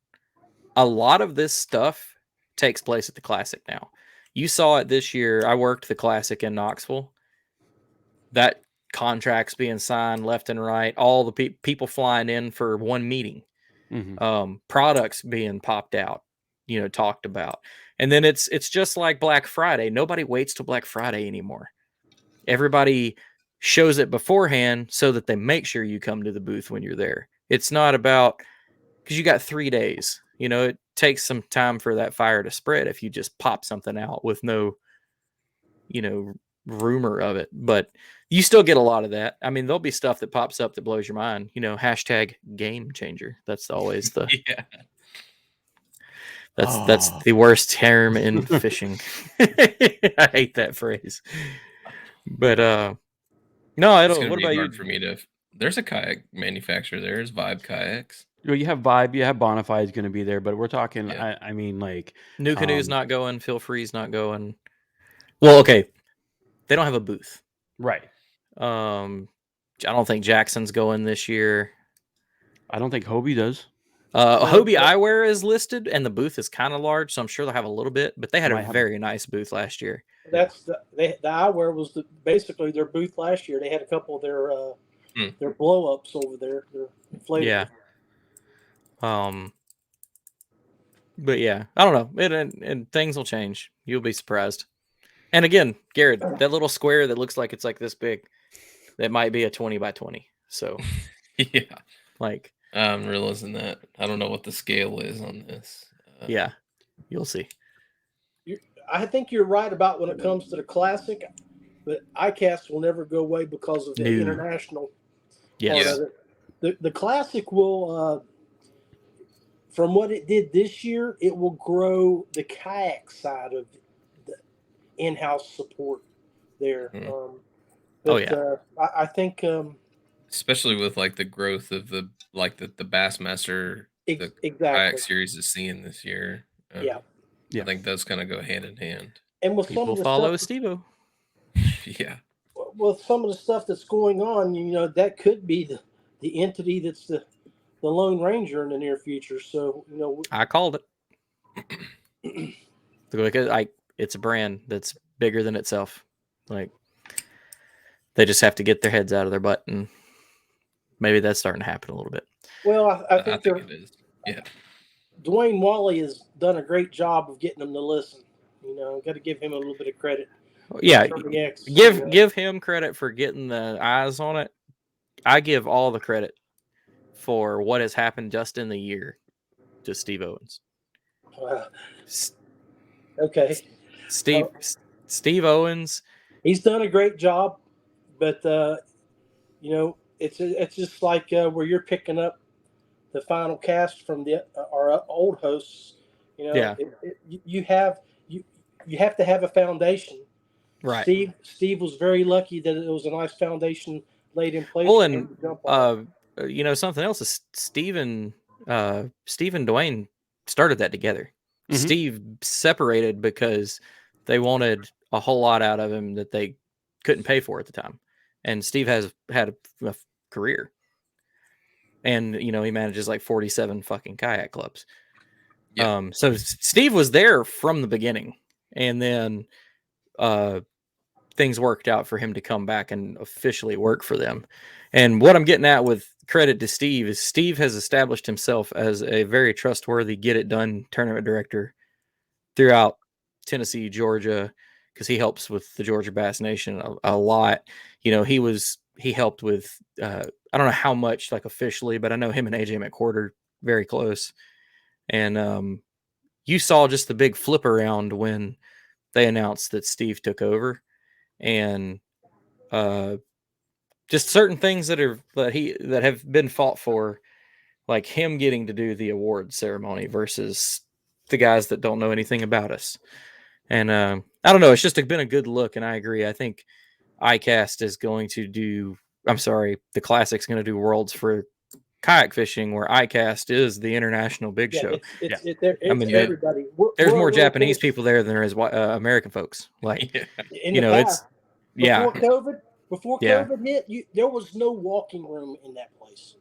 S1: A lot of this stuff takes place at the Classic now. You saw it this year. I worked the Classic in Knoxville. That contracts being signed left and right, all the people flying in for one meeting, products being popped out, talked about. And then it's just like Black Friday. Nobody waits till Black Friday anymore. Everybody shows it beforehand so that they make sure you come to the booth when you're there. It's not about, because you got 3 days, it takes some time for that fire to spread if you just pop something out with no, rumor of it. But you still get a lot of that. I mean, there'll be stuff that pops up that blows your mind. Hashtag game changer. That's always the that's the worst term in fishing. I hate that phrase. But no, I don't. What about you?
S2: For me to, there's a kayak manufacturer. There's Vibe Kayaks.
S3: Well, you have Vibe. You have Bonafide is going to be there, but we're talking. I mean, like
S1: New Canoe's not going. Feel Free's not going. Well, okay. They don't have a booth.
S3: Right.
S1: I don't think Jackson's going this year.
S3: I don't think Hobie does.
S1: Hobie Eyewear is listed, and the booth is kind of large, so I'm sure they'll have a little bit. But they had a very nice booth last year.
S4: That's the eyewear was basically their booth last year. They had a couple of their blow ups over there. Their inflatable.
S1: Yeah. But yeah, I don't know. And things will change. You'll be surprised. And again, Garrett, that little square that looks like it's like this big, that might be a 20 by 20. So
S2: yeah,
S1: like
S2: I'm realizing that. I don't know what the scale is on this.
S1: Yeah, you'll see.
S4: I think you're right about when it comes to the classic, but Icast will never go away because of the international part of it. The classic will, from what it did this year, it will grow the kayak side of the in-house support there. I think,
S2: especially with like the growth of the Bassmaster, the kayak series is seeing this year. I think those kind of go hand in hand.
S4: And with
S1: people
S4: some of the
S1: follow
S4: stuff,
S1: Steve-O.
S2: Yeah.
S4: With some of the stuff that's going on, that could be the entity that's the Lone Ranger in the near future. So,
S1: I called it. Because it's a brand that's bigger than itself. Like, they just have to get their heads out of their butt, and maybe that's starting to happen a little bit.
S4: Well, I think
S2: it is. Yeah.
S4: Dwayne Wally has done a great job of getting them to listen. Got to give him a little bit of credit.
S1: Yeah, give him credit for getting the eyes on it. I give all the credit for what has happened just in the year to Steve Owens.
S4: Okay.
S1: Steve Owens.
S4: He's done a great job, but it's just like where you're picking up the final cast from our old hosts. You have to have a foundation.
S1: Right.
S4: Steve was very lucky that it was a nice foundation laid in place.
S1: Well, and something else is Steve and Dwayne started that together. Mm-hmm. Steve separated because they wanted a whole lot out of him that they couldn't pay for at the time. And Steve has had a career. And, he manages like 47 fucking kayak clubs. Yep. So Steve was there from the beginning. And then things worked out for him to come back and officially work for them. And what I'm getting at with credit to Steve is Steve has established himself as a very trustworthy get-it-done tournament director throughout Tennessee, Georgia, because he helps with the Georgia Bass Nation a lot. He helped with, I don't know how much, like officially, but I know him and AJ McCord are very close. And you saw just the big flip around when they announced that Steve took over. And just certain things that have been fought for, like him getting to do the award ceremony versus the guys that don't know anything about us. And I don't know, it's just been a good look, and I agree. I think Icast is going to do, the Classic's going to do Worlds for kayak fishing, where Icast is the international big show.
S4: It's everybody.
S1: There's more Japanese people there than there is American folks. Like,
S4: before COVID hit, there was no walking room in that place.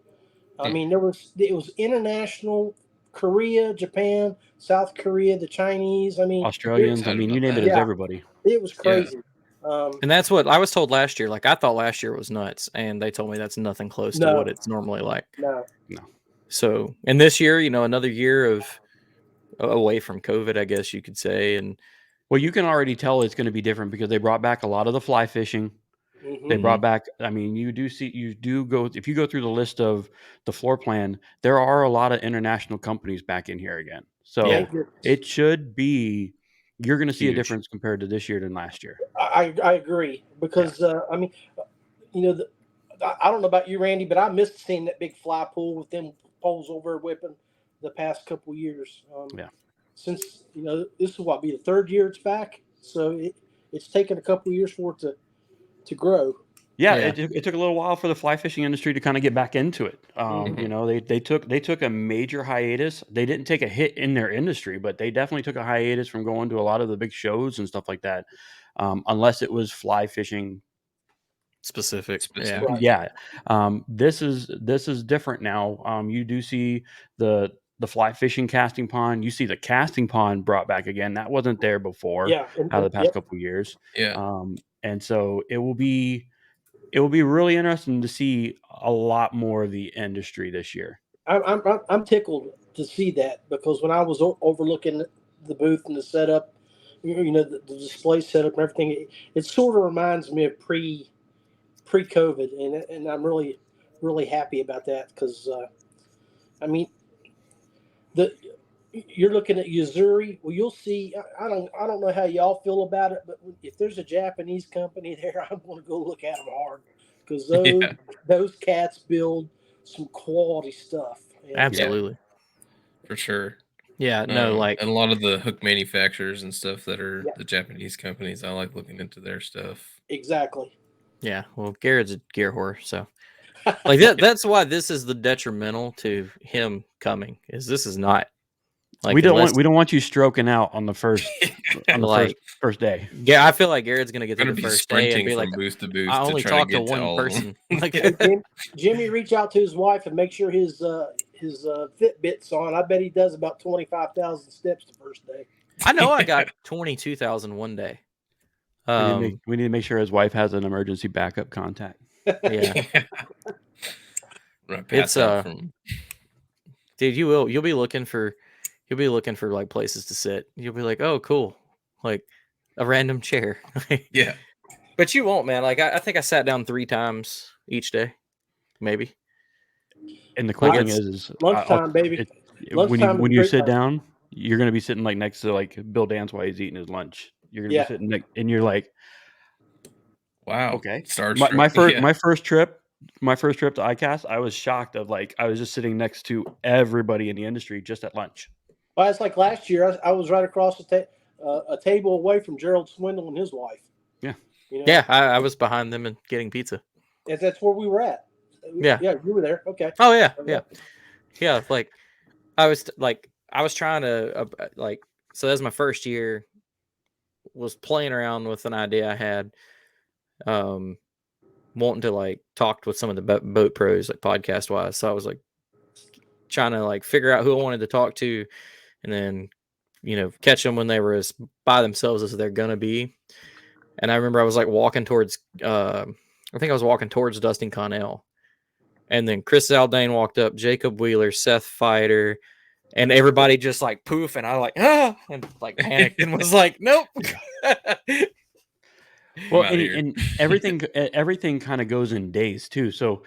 S4: I mean, it was international, Korea, Japan, South Korea, the Chinese. I mean,
S3: Australians. You name it, it's everybody.
S4: It was crazy.
S1: Yeah. And that's what I was told last year. Like, I thought last year was nuts, and they told me that's nothing close to what it's normally like.
S4: No.
S1: So, and this year, another year of away from COVID, I guess you could say. And
S3: well, you can already tell it's going to be different because they brought back a lot of the fly fishing. Mm-hmm. They brought back, if you go through the list of the floor plan, there are a lot of international companies back in here again. So it should be, you're going to see a difference compared to this year than last year.
S4: I agree because, I don't know about you, Randy, but I missed seeing that big fly pool with them poles over whipping the past couple years. Since, this will be the third year it's back. So it's taken a couple years for it to grow.
S3: It took a little while for the fly fishing industry to kind of get back into it. They took a major hiatus. They didn't take a hit in their industry, but they definitely took a hiatus from going to a lot of the big shows and stuff like that, unless it was fly fishing
S1: specific.
S3: This is different now. You do see the the fly fishing casting pond. You see the casting pond brought back again. That wasn't there before.
S4: Yeah,
S3: out of the past couple of years.
S2: Yeah.
S3: And so it will be really interesting to see a lot more of the industry this year.
S4: I'm tickled to see that, because when I was overlooking the booth and the setup, the display setup and everything, it sort of reminds me of pre-COVID, and I'm really, really happy about that, because I mean, you're looking at Yuzuri. Well, you'll see. I don't know how y'all feel about it, but if there's a Japanese company there, I'm going to go look at them hard, because those cats build some quality stuff.
S1: Absolutely.
S2: For sure.
S1: Yeah, no, like,
S2: and a lot of the hook manufacturers and stuff that are the Japanese companies, I like looking into their stuff.
S4: Exactly.
S1: Yeah, well, Garrett's a gear whore, so like that's why this is the detrimental to him coming. Is this is not like,
S3: we don't want you stroking out on the first first day.
S1: Yeah, I feel like Garrett's gonna get to the first day and be
S2: from
S1: like,
S2: booth to booth.
S1: I only talked to one person. Like,
S4: Jimmy, reach out to his wife and make sure his Fitbit's on. I bet he does about 25,000 steps the first day.
S1: I know I got 22,000 one day.
S3: We need to make sure his wife has an emergency backup contact.
S1: Yeah. It's dude, you'll be looking for like places to sit. You'll be like, oh, cool, like a random chair.
S2: Yeah.
S1: But you won't, man. Like, I think I sat down 3 times each day, maybe.
S3: And the cool thing is
S4: lunchtime, baby.
S3: When you sit down, you're going to be sitting like next to like Bill Dance while he's eating his lunch. You're going to be sitting and you're like,
S2: wow,
S3: okay.
S2: Starstruck.
S3: My first trip to Icast, I was shocked of like I was just sitting next to everybody in the industry just at lunch.
S4: Well, it's like last year. I was right across a table away from Gerald Swindle and his wife.
S3: Yeah.
S1: Yeah, I was behind them and getting pizza.
S4: That's where we were at.
S1: Yeah,
S4: you were there. Okay.
S1: Oh yeah. Like I was trying to so that was my first year. Was playing around with an idea I had, wanting to like talk with some of the boat pros, like podcast wise. So I was like trying to like figure out who I wanted to talk to, and then catch them when they were as by themselves as they're gonna be. And I remember I was like walking towards, I think I was walking towards Dustin Connell, and then Chris Zaldane walked up, Jacob Wheeler, Seth Fighter, and everybody just like poof, and I like and like panicked and was like, nope.
S3: Well, and everything kind of goes in days too. So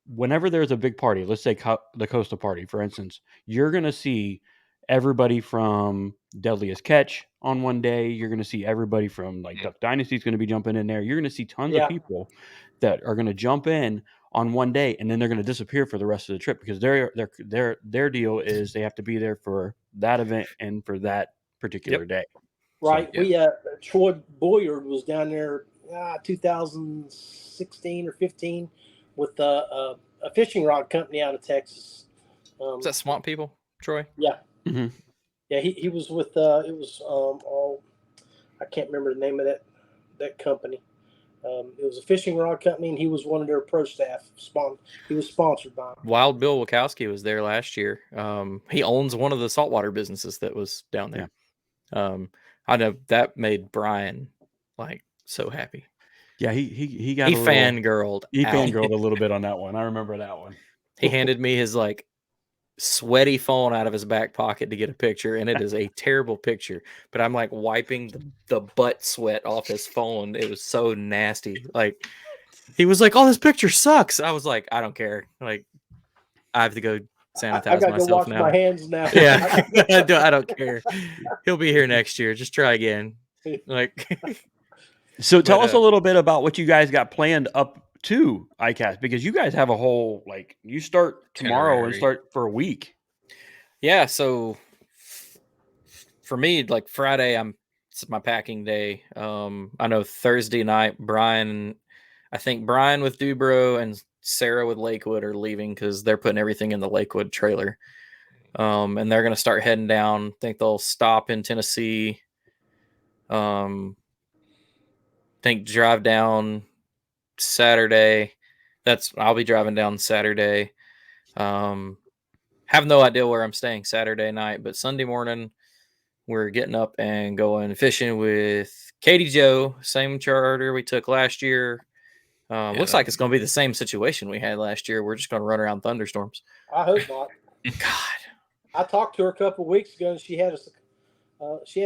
S3: whenever there's a big party, let's say the Coastal Party, for instance, you're going to see everybody from Deadliest Catch on one day. You're going to see everybody from like Duck Dynasty is going to be jumping in there. You're going to see tons of people that are going to jump in on one day, and then they're going to disappear for the rest of the trip, because their deal is they have to be there for that event and for that particular day.
S4: Right. So, we Troy Boyard was down there 2016 or 15 with a fishing rod company out of Texas.
S1: Is that Swamp People, Troy?
S4: Yeah.
S3: Mm-hmm.
S4: Yeah, he was with it was I can't remember the name of that company. It was a fishing rod company, and he was one of their pro staff. He was sponsored by them.
S1: Wild Bill Wachowski was there last year. He owns one of the saltwater businesses that was down there. Yeah. I know that made Brian like so happy.
S3: Yeah, he
S1: fangirled.
S3: He fangirled a little bit on that one. I remember that one.
S1: He handed me his like sweaty phone out of his back pocket to get a picture, and it is a terrible picture. But I'm like wiping the butt sweat off his phone. It was so nasty. Like he was like, "Oh, this picture sucks." I was like, "I don't care. Like I have to go sanitize
S4: I gotta
S1: myself
S4: go wash
S1: now.
S4: My hands now."
S1: Yeah, I don't care. He'll be here next year. Just try again. Like.
S3: So tell us a little bit about what you guys got planned up to Icast, because you guys have a whole you start tomorrow and start for a week.
S1: Yeah, so for me, like Friday, it's my packing day. I know Thursday night, I think Brian with Dubro and Sarah with Lakewood are leaving because they're putting everything in the Lakewood trailer. And they're gonna start heading down. I think they'll stop in Tennessee. Think drive down Saturday. I'll be driving down Saturday. Have no idea where I'm staying Saturday night, but Sunday morning we're getting up and going fishing with Katie Joe, same charter we took last year. Looks like it's going to be the same situation we had last year. We're just going to run around thunderstorms.
S4: I hope not.
S1: God,
S4: I talked to her a couple of weeks ago, and she had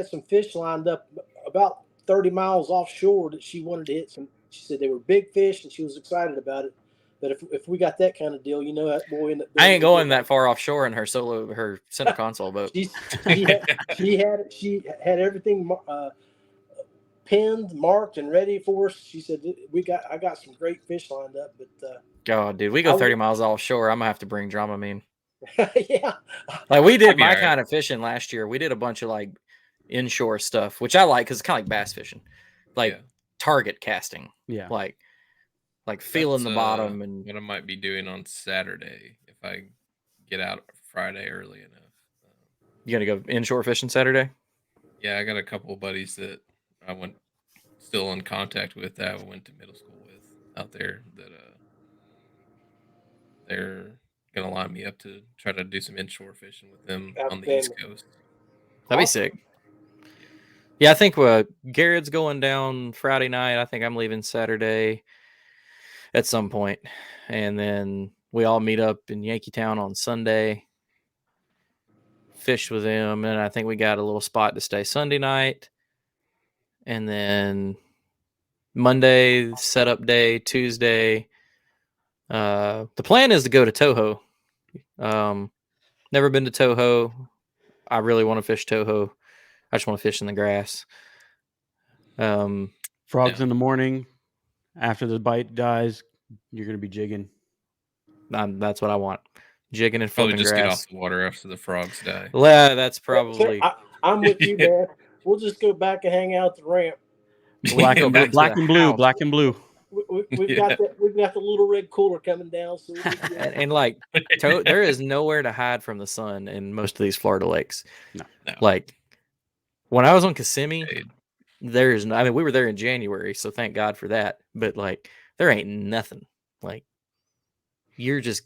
S4: some fish lined up about 30 miles offshore that she wanted to hit some. She said they were big fish, and she was excited about it. But if we got that kind of deal, that boy end up.
S1: I ain't going that far offshore in her center console boat.
S4: she had everything pinned, marked, and ready for us. She said I got some great fish lined up, but
S1: God, dude, we go 30 miles offshore. I'm gonna have to bring Dramamine.
S4: Yeah,
S1: like we did my kind of fishing last year. We did a bunch of like inshore stuff, which I like because it's kind of like bass fishing, like target casting.
S3: Yeah,
S1: like feeling the bottom. And
S2: what I might be doing on Saturday if I get out Friday early enough.
S1: You gonna go inshore fishing Saturday?
S2: Yeah, I got a couple of buddies that I went still in contact with that I went to middle school with out there that they're gonna line me up to try to do some inshore fishing with them on the East Coast.
S1: That'd be sick. Yeah, I think Garrett's going down Friday night. I think I'm leaving Saturday at some point, and then we all meet up in Yankeetown on Sunday. Fish with them, and I think we got a little spot to stay Sunday night, and then Monday setup day, Tuesday. The plan is to go to Toho. Never been to Toho. I really want to fish Toho. I just want to fish in the grass.
S3: Frogs in the morning. After the bite dies, you're going to be jigging.
S1: That's what I want. Jigging and flipping
S2: probably just
S1: grass.
S2: Get off the water after the frogs die.
S1: Yeah, that's probably.
S4: I'm with you, man. We'll just go back and hang out the ramp.
S3: Black and blue.
S4: We've got the little red cooler coming down, so
S1: and like there is nowhere to hide from the sun in most of these Florida lakes.
S3: No.
S1: Like when I was on Kissimmee, there's no. I mean, we were there in January, so thank God for that. But like, there ain't nothing. Like, you're just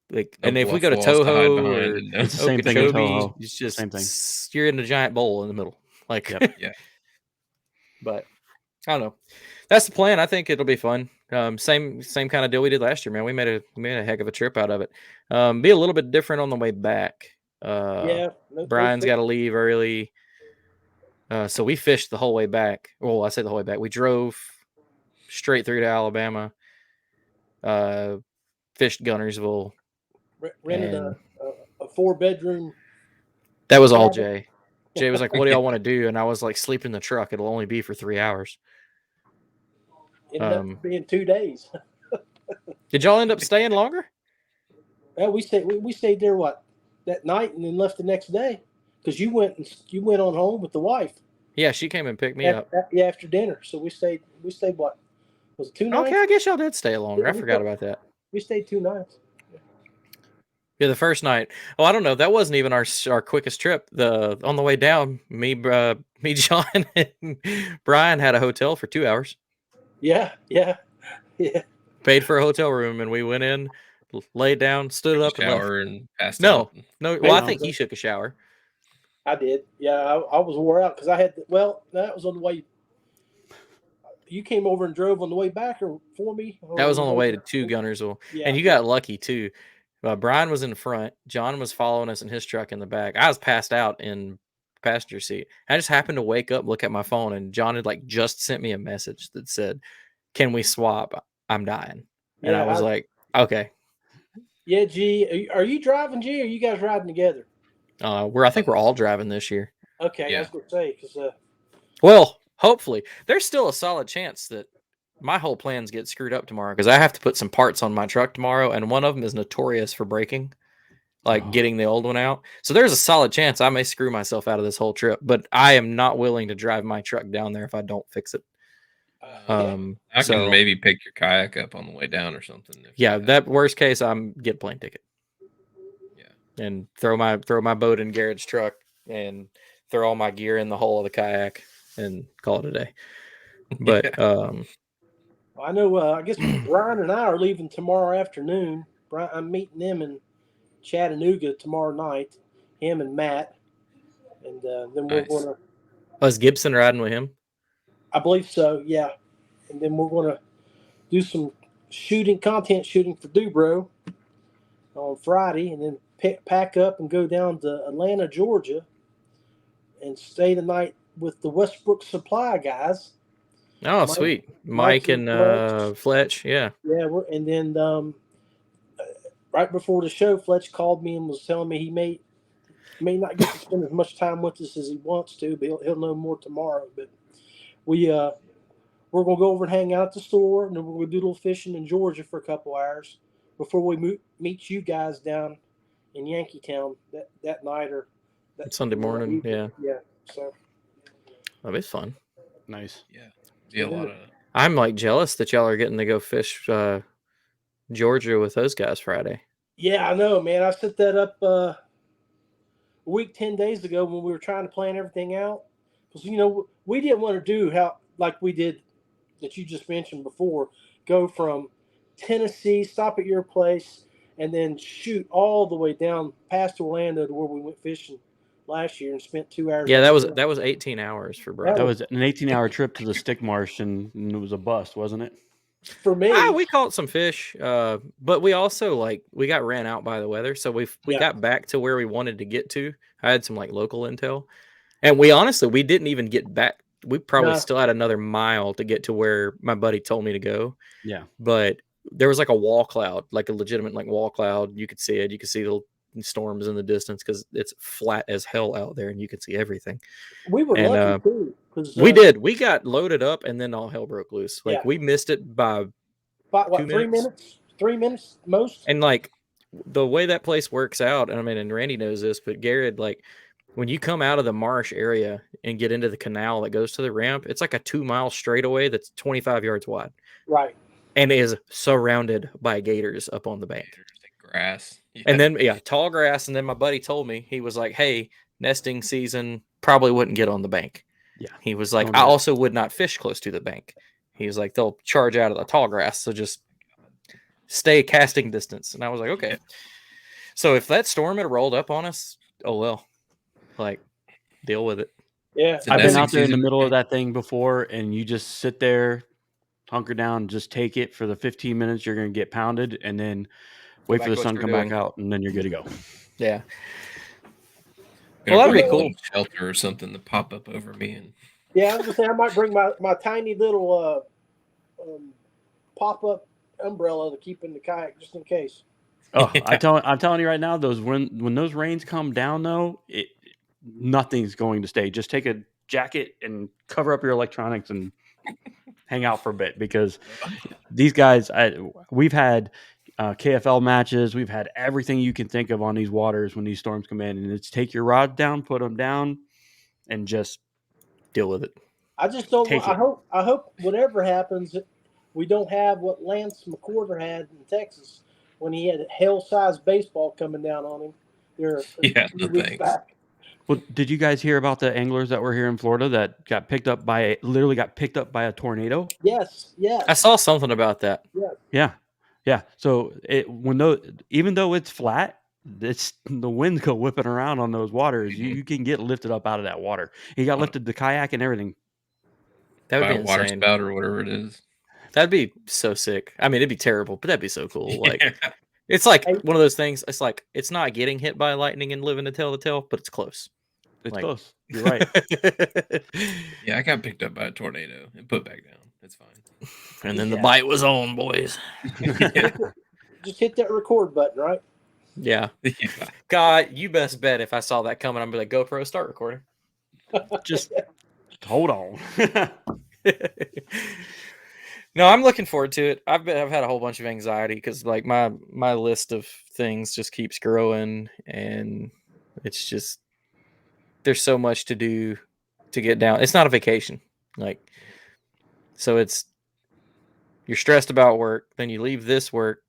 S1: like, and if we go to Toho or
S3: it's the same thing in Toho.
S1: It's just
S3: same thing.
S1: You're in a giant bowl in the middle. Like,
S2: yeah.
S1: But I don't know. That's the plan. I think it'll be fun. Same kind of deal we did last year, man. We made a heck of a trip out of it. Be a little bit different on the way back. Brian's got to leave early. So we fished the whole way back. Well, I say the whole way back. We drove straight through to Alabama. Fished Gunnersville.
S4: Rented a 4-bedroom.
S1: That was all Jay. Jay was like, "What do y'all want to do?" And I was like, "Sleep in the truck. It'll only be for 3 hours."
S4: Ended up being 2 days.
S1: Did y'all end up staying longer?
S4: Well, we stayed there that night and then left the next day because you went on home with the wife.
S1: Yeah, she came and picked me up.
S4: After dinner. So we stayed what? Was it 2 nights?
S1: Okay, I guess y'all did stay longer. I forgot about that.
S4: We stayed 2 nights.
S1: Yeah, the first night. Oh, I don't know. That wasn't even our quickest trip. On the way down, me, John, and Brian had a hotel for 2 hours.
S4: Yeah.
S1: Paid for a hotel room, and we went in, laid down, stood up, and left.
S2: And passed
S1: no.
S2: out.
S1: No. Well, I think he shook a shower.
S4: I did. Yeah, I was wore out because I had. That was on the way. You came over and drove on the way back or for me?
S1: That was on the way to Gunnersville. Yeah. And you got lucky, too. Brian was in front. John was following us in his truck in the back. I was passed out in passenger seat. I just happened to wake up, look at my phone, and John had just sent me a message that said, "Can we swap? I'm dying." And I was like, "Okay."
S4: Yeah, G. Are you driving, G? Or are you guys riding together?
S1: I think we're all driving this year.
S4: Okay, yeah. I was going to say because.
S1: Well, hopefully, there's still a solid chance that my whole plans get screwed up tomorrow because I have to put some parts on my truck tomorrow, and one of them is notorious for breaking, getting the old one out. So there's a solid chance I may screw myself out of this whole trip, but I am not willing to drive my truck down there if I don't fix it.
S2: I can maybe pick your kayak up on the way down or something.
S1: Yeah, that worst case, get a plane ticket.
S2: Yeah,
S1: and throw my boat in Garrett's truck and throw all my gear in the hull of the kayak and call it a day. But
S4: I know. I guess Brian and I are leaving tomorrow afternoon. I'm meeting them in Chattanooga tomorrow night. Him and Matt, and then we're going to.
S1: Was Gibson riding with him?
S4: I believe so. Yeah, and then we're going to do some content shooting for Dubro on Friday, and then pack up and go down to Atlanta, Georgia, and stay the night with the Westbrook Supply guys.
S1: Oh, sweet. Mike and Fletch. Yeah.
S4: Yeah, and then right before the show, Fletch called me and was telling me he may not get to spend as much time with us as he wants to, but he'll know more tomorrow. But we're gonna go over and hang out at the store, and then we're gonna do a little fishing in Georgia for a couple hours before we meet you guys down in Yankeetown that night or that
S1: Sunday morning. Yeah.
S4: So
S1: that'll be fun.
S3: Nice.
S2: Yeah. Yeah, a lot of.
S1: I'm like jealous that y'all are getting to go fish Georgia with those guys Friday.
S4: Yeah, I know, man. I set that up a week 10 days ago when we were trying to plan everything out, because we didn't want to do how like we did that you just mentioned before, go from Tennessee, stop at your place, and then shoot all the way down past Orlando to where we went fishing last year and spent 2 hours.
S1: Yeah, that was 18 hours for Brian.
S3: That was an 18-hour trip to the Stick Marsh, and it was a bust, wasn't it?
S4: For me,
S1: we caught some fish, but we also we got ran out by the weather, so we got back to where we wanted to get to. I had some local intel, and we didn't even get back. We probably still had another mile to get to where my buddy told me to go.
S3: Yeah,
S1: but there was a wall cloud, a legitimate wall cloud. You could see it. You could see the storms in the distance because it's flat as hell out there, and you could see everything.
S4: We were lucky too.
S1: We did. We got loaded up, and then all hell broke loose. We missed it by
S4: what, 3 minutes? 3 minutes most.
S1: And the way that place works out, and Randy knows this, but Garrett, when you come out of the marsh area and get into the canal that goes to the ramp, it's like a 2-mile straightaway that's 25 yards wide.
S4: Right.
S1: And is surrounded by gators up on the bank.
S2: Grass.
S1: Yeah. And then, tall grass. And then my buddy told me, he was like, hey, nesting season, probably wouldn't get on the bank.
S3: Yeah.
S1: He was like, I also would not fish close to the bank. He was like, they'll charge out of the tall grass. So just stay casting distance. And I was like, okay. So if that storm had rolled up on us, oh, well, deal with it.
S4: Yeah.
S3: I've been out there in the middle of that thing before, and you just sit there, hunker down, just take it for the 15 minutes. You're going to get pounded, and then wait for the sun to come back out, and then you're good to go.
S1: Yeah. Well, that'd be cool.
S2: Shelter or something to pop up over me. And
S4: yeah, I was gonna say I might bring my tiny little pop-up umbrella to keep in the kayak just in case.
S3: Oh, I'm telling you right now, when those rains come down, though, nothing's going to stay. Just take a jacket and cover up your electronics and hang out for a bit, because these guys, we've had KFL matches, we've had everything you can think of on these waters when these storms come in, and it's take your rods down, put them down, and just deal with it.
S4: I just don't. I hope whatever happens, we don't have what Lance McQuarter had in Texas when he had a hell-sized baseball coming down on him.
S2: No thanks.
S4: Back.
S3: Well, did you guys hear about the anglers that were here in Florida that literally got picked up by a tornado?
S4: Yes.
S1: I saw something about that.
S3: Yeah. So even though it's flat, the winds go whipping around on those waters. You can get lifted up out of that water. He got lifted the kayak and everything.
S1: That would be
S2: a
S1: insane.
S2: Water spout or whatever it is.
S1: That'd be so sick. It'd be terrible, but that'd be so cool. It's one of those things. It's it's not getting hit by lightning and living to tell the tale, but it's close.
S3: It's close. You're right.
S2: Yeah, I got picked up by a tornado and put back down. It's fine.
S1: And then the bite was on, boys.
S4: Just hit that record button, right?
S1: Yeah. God, you best bet if I saw that coming, I'd be like, GoPro, start recording.
S3: Just hold on.
S1: No, I'm looking forward to it. I've had a whole bunch of anxiety because my list of things just keeps growing, and it's just there's so much to do to get down. It's not a vacation, so you're stressed about work, then you leave this work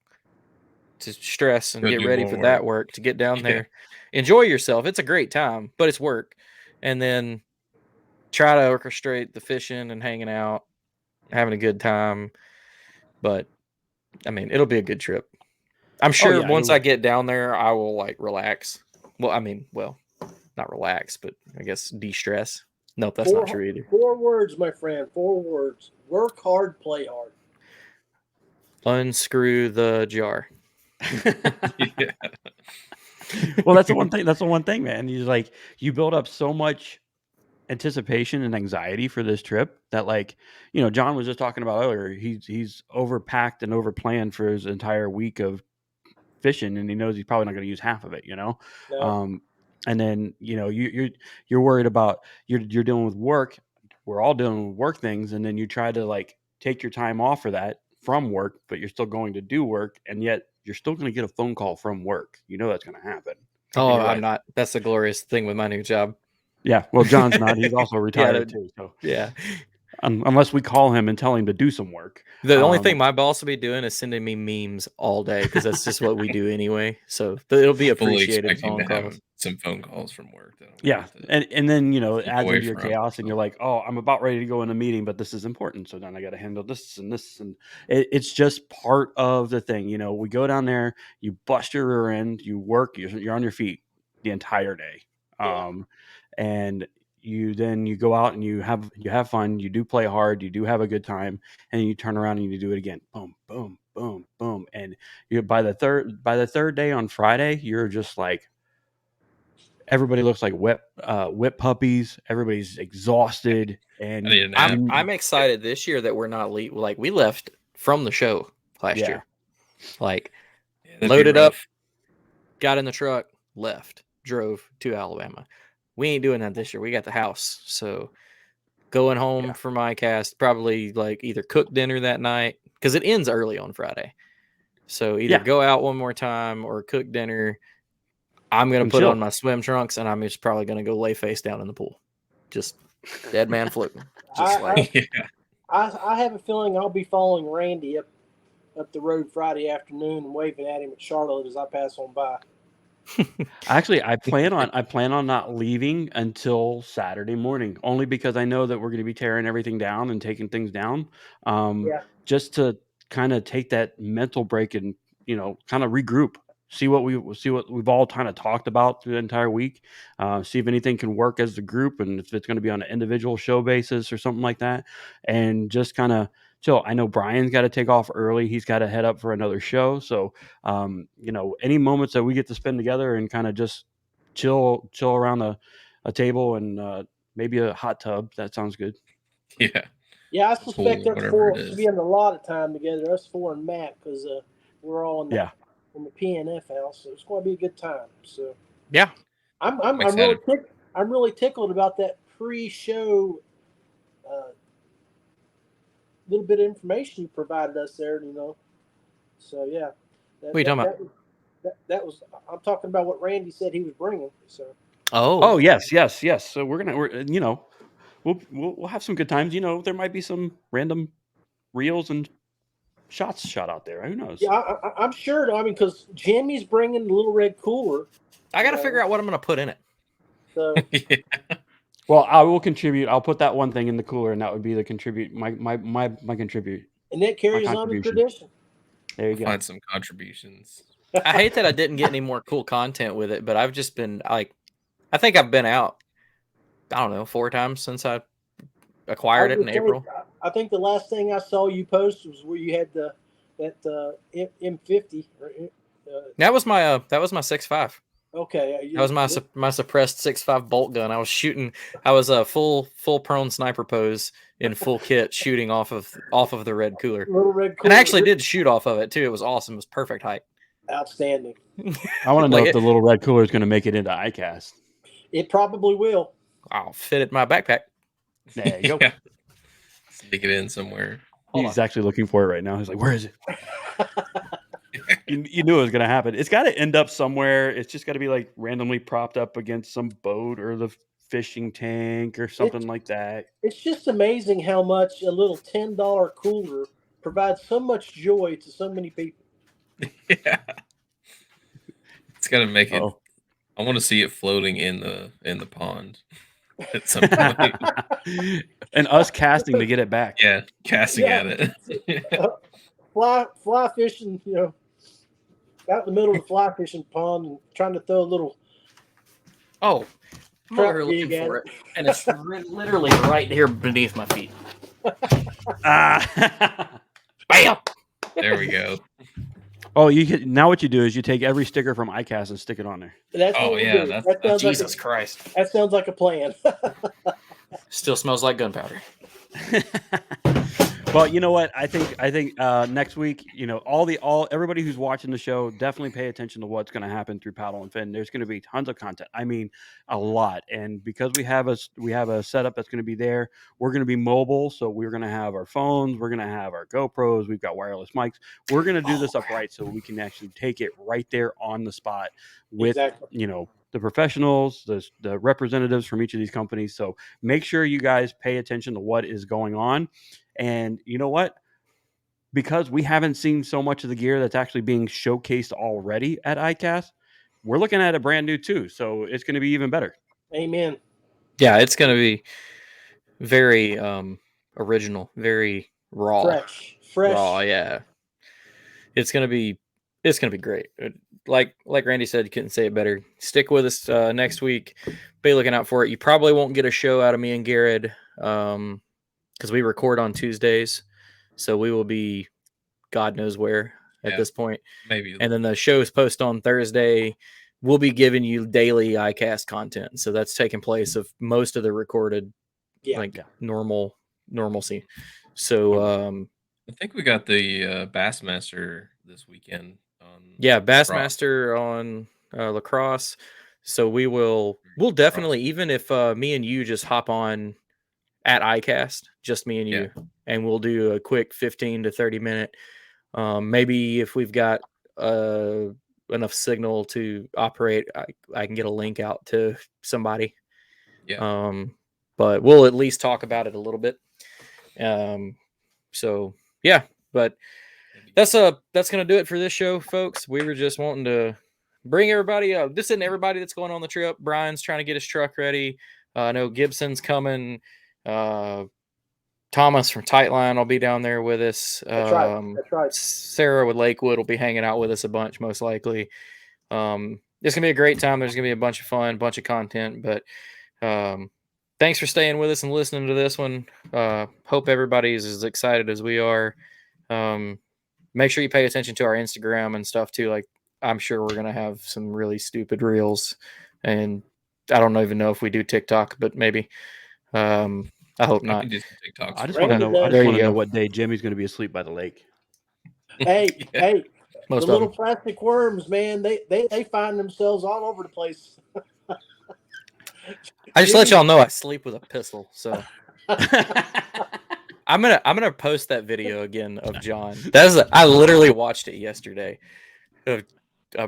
S1: to stress and get ready for that work to get down there. Enjoy yourself. It's a great time, but it's work, and then try to orchestrate the fishing and hanging out, having a good time. But it'll be a good trip. I'm sure once I get down there, I will like relax. Well, I mean, not relax, but I guess de-stress. Nope, that's not true either.
S4: 4 words, my friend. 4 words. Work hard, play hard.
S1: Unscrew the jar.
S2: Yeah.
S3: Well, that's the one thing. That's the one thing, man. You build up so much anticipation and anxiety for this trip that, like, John was just talking about earlier. He's overpacked and overplanned for his entire week of fishing, and he knows he's probably not going to use half of it.
S4: No.
S3: And then you're worried about you're dealing with work. We're all dealing with work things, and then you try to like take your time off for that from work, but you're still going to do work, and yet you're still going to get a phone call from work. That's going to happen.
S1: Oh, I'm not. That's the glorious thing with my new job.
S3: Yeah, well, John's not. He's also retired too. So
S1: yeah,
S3: unless we call him and tell him to do some work.
S1: The only thing my boss will be doing is sending me memes all day because that's just what we do anyway. So it'll be appreciated.
S2: Some phone calls from work.
S3: Yeah, and then adds into your chaos, and you're like, oh, I'm about ready to go in a meeting, but this is important, so then I got to handle this and this, and it's just part of the thing. We go down there, you bust your rear end, you work, you're on your feet the entire day. And you go out and you have fun, you do play hard, you do have a good time, and you turn around and you do it again. Boom, boom, boom, boom. And by the third day on Friday, you're just like, everybody looks like whip puppies. Everybody's exhausted, and
S1: I'm excited this year that we're not we left from the show last year. Like loaded up, got in the truck, left, drove to Alabama. We ain't doing that this year. We got the house. So going home from Icast, probably like either cook dinner that night because it ends early on Friday. So either go out one more time or cook dinner. I'm going to put on my swim trunks and I'm just probably going to go lay face down in the pool. Just dead man floating.
S4: I have a feeling I'll be following Randy up the road Friday afternoon and waving at him at Charlotte as I pass on by.
S3: Actually, I plan on not leaving until Saturday morning, only because I know that we're going to be tearing everything down and taking things down. Just to kind of take that mental break and kind of regroup, see what we've all kind of talked about through the entire week, see if anything can work as a group, and if it's going to be on an individual show basis or something like that, and just kind of. So I know Brian's got to take off early. He's got to head up for another show. So, any moments that we get to spend together and kind of just chill around a table and maybe a hot tub, that sounds good.
S2: Yeah.
S4: Yeah, I suspect us 4 will spend a lot of time together, us 4 and Matt, because we're all in the PNF house. So it's going to be a good time. So
S1: yeah,
S4: I'm really tickled about that pre-show. Little bit of information you provided us there, So yeah.
S1: What are you talking about?
S4: That was I'm talking about what Randy said he was bringing. So.
S3: Oh yes. So we'll have some good times. There might be some random reels and shots shot out there. Who knows?
S4: Yeah, I'm sure. I mean, because Jimmy's bringing the little red cooler.
S1: I got to figure out what I'm going to put in it.
S4: So.
S3: Well, I will contribute. I'll put that one thing in the cooler, and that would be the contribute. My contribute.
S4: And that carries on the tradition.
S3: There you go.
S2: Find some contributions.
S1: I hate that I didn't get any more cool content with it, but I've just been I think I've been out, I don't know, 4 times since I acquired it in April.
S4: I think the last thing I saw you post was where you had that M50.
S1: That was my 6.5.
S4: Okay.
S1: That was my suppressed 6.5 bolt gun. I was shooting. I was a full prone sniper pose in full kit, shooting off of the red cooler.
S4: Little red cooler.
S1: And I actually did shoot off of it too. It was awesome. It was perfect height.
S4: Outstanding.
S3: I want to know if the little red cooler is going to make it into Icast.
S4: It probably will.
S1: I'll fit it in my backpack.
S3: There you go.
S2: Yeah. Stick it in somewhere.
S3: He's actually looking for it right now. He's like, "Where is it?" You knew it was going to happen. It's got to end up somewhere. It's just got to be like randomly propped up against some boat or the fishing tank or something like that.
S4: It's just amazing how much a little $10 cooler provides so much joy to so many people.
S2: Yeah. It's got to make it. I want to see it floating in the pond at some point.
S3: And us casting to get it back.
S2: Yeah, casting at it.
S4: Fly fishing, out in the middle of the fly fishing pond and trying to throw a little.
S1: Oh, I'm over here looking for it, and it's literally right here beneath my feet. Bam!
S2: There we go.
S3: Oh, now what you do is you take every sticker from Icast and stick it on there.
S4: That's what we do. That sounds
S1: Jesus Christ.
S4: That sounds like a plan.
S1: Still smells like gunpowder.
S3: Well, you know what? I think next week, everybody who's watching the show, definitely pay attention to what's going to happen through Paddle and Fin. There's going to be tons of content. I mean, a lot. And because we have a setup that's going to be there, we're going to be mobile. So we're going to have our phones, we're going to have our GoPros, we've got wireless mics. We're going to do this upright so we can actually take it right there on the spot with the professionals, the representatives from each of these companies. So make sure you guys pay attention to what is going on. And you know what? Because we haven't seen so much of the gear that's actually being showcased already at Icast, we're looking at it brand new too. So it's going to be even better.
S4: Amen.
S1: Yeah, it's going to be very original, very raw.
S4: Fresh.
S1: Raw, yeah. It's going to be great. Like Randy said, you couldn't say it better. Stick with us next week. Be looking out for it. You probably won't get a show out of me and Garrett because we record on Tuesdays. So we will be God knows where at this point.
S2: Maybe. And
S1: then the shows post on Thursday. We'll be giving you daily Icast content. So that's taking place of most of the recorded normalcy. So
S2: I think we got the Bassmaster this weekend on
S1: Bassmaster on lacrosse. So we'll definitely, even if me and you just hop on at Icast, just me and you, and we'll do a quick 15 to 30 minute. Maybe if we've got enough signal to operate, I can get a link out to somebody.
S2: Yeah.
S1: But we'll at least talk about it a little bit. So yeah, but that's gonna do it for this show, folks. We were just wanting to bring everybody up. This isn't everybody that's going on the trip. Brian's trying to get his truck ready. I know Gibson's coming. Thomas from Tightline will be down there with us.
S4: That's right.
S1: Sarah with Lakewood will be hanging out with us a bunch, most likely. It's gonna be a great time. There's gonna be a bunch of fun, bunch of content. But thanks for staying with us and listening to this one. Hope everybody's as excited as we are. Make sure you pay attention to our Instagram and stuff too. Like, I'm sure we're gonna have some really stupid reels, and I don't even know if we do TikTok, but maybe. I hope not.
S3: I just want to know what day Jimmy's going to be asleep by the lake.
S4: Hey, the little plastic worms, man, they find themselves all over the place.
S1: I just let y'all know I sleep with a pistol, so I'm gonna post that video again of John. I literally watched it yesterday of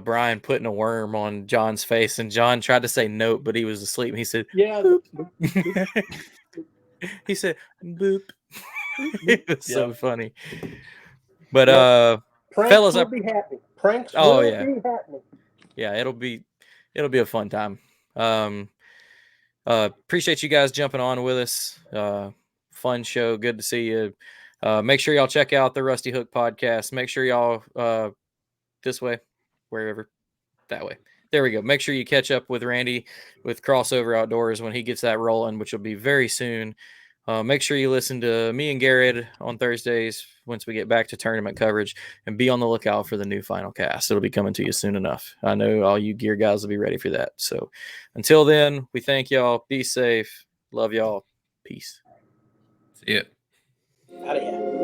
S1: Brian putting a worm on John's face, and John tried to say nope, but he was asleep. And he said, "Boop." He said, "Boop." It was so funny. But
S4: Pranks
S1: fellas,
S4: will be happening. Pranks will be happening.
S1: Yeah, it'll be a fun time. Appreciate you guys jumping on with us. Fun show. Good to see you. Make sure y'all check out the Rusty Hook podcast. Make sure y'all this way, wherever, that way. There we go. Make sure you catch up with Randy with Crossover Outdoors when he gets that rolling, which will be very soon. Make sure you listen to me and Garrett on Thursdays once we get back to tournament coverage, and be on the lookout for the new final cast. It'll be coming to you soon enough. I know all you gear guys will be ready for that. So until then, we thank y'all. Be safe. Love y'all. Peace.
S2: See ya.
S4: Outta here.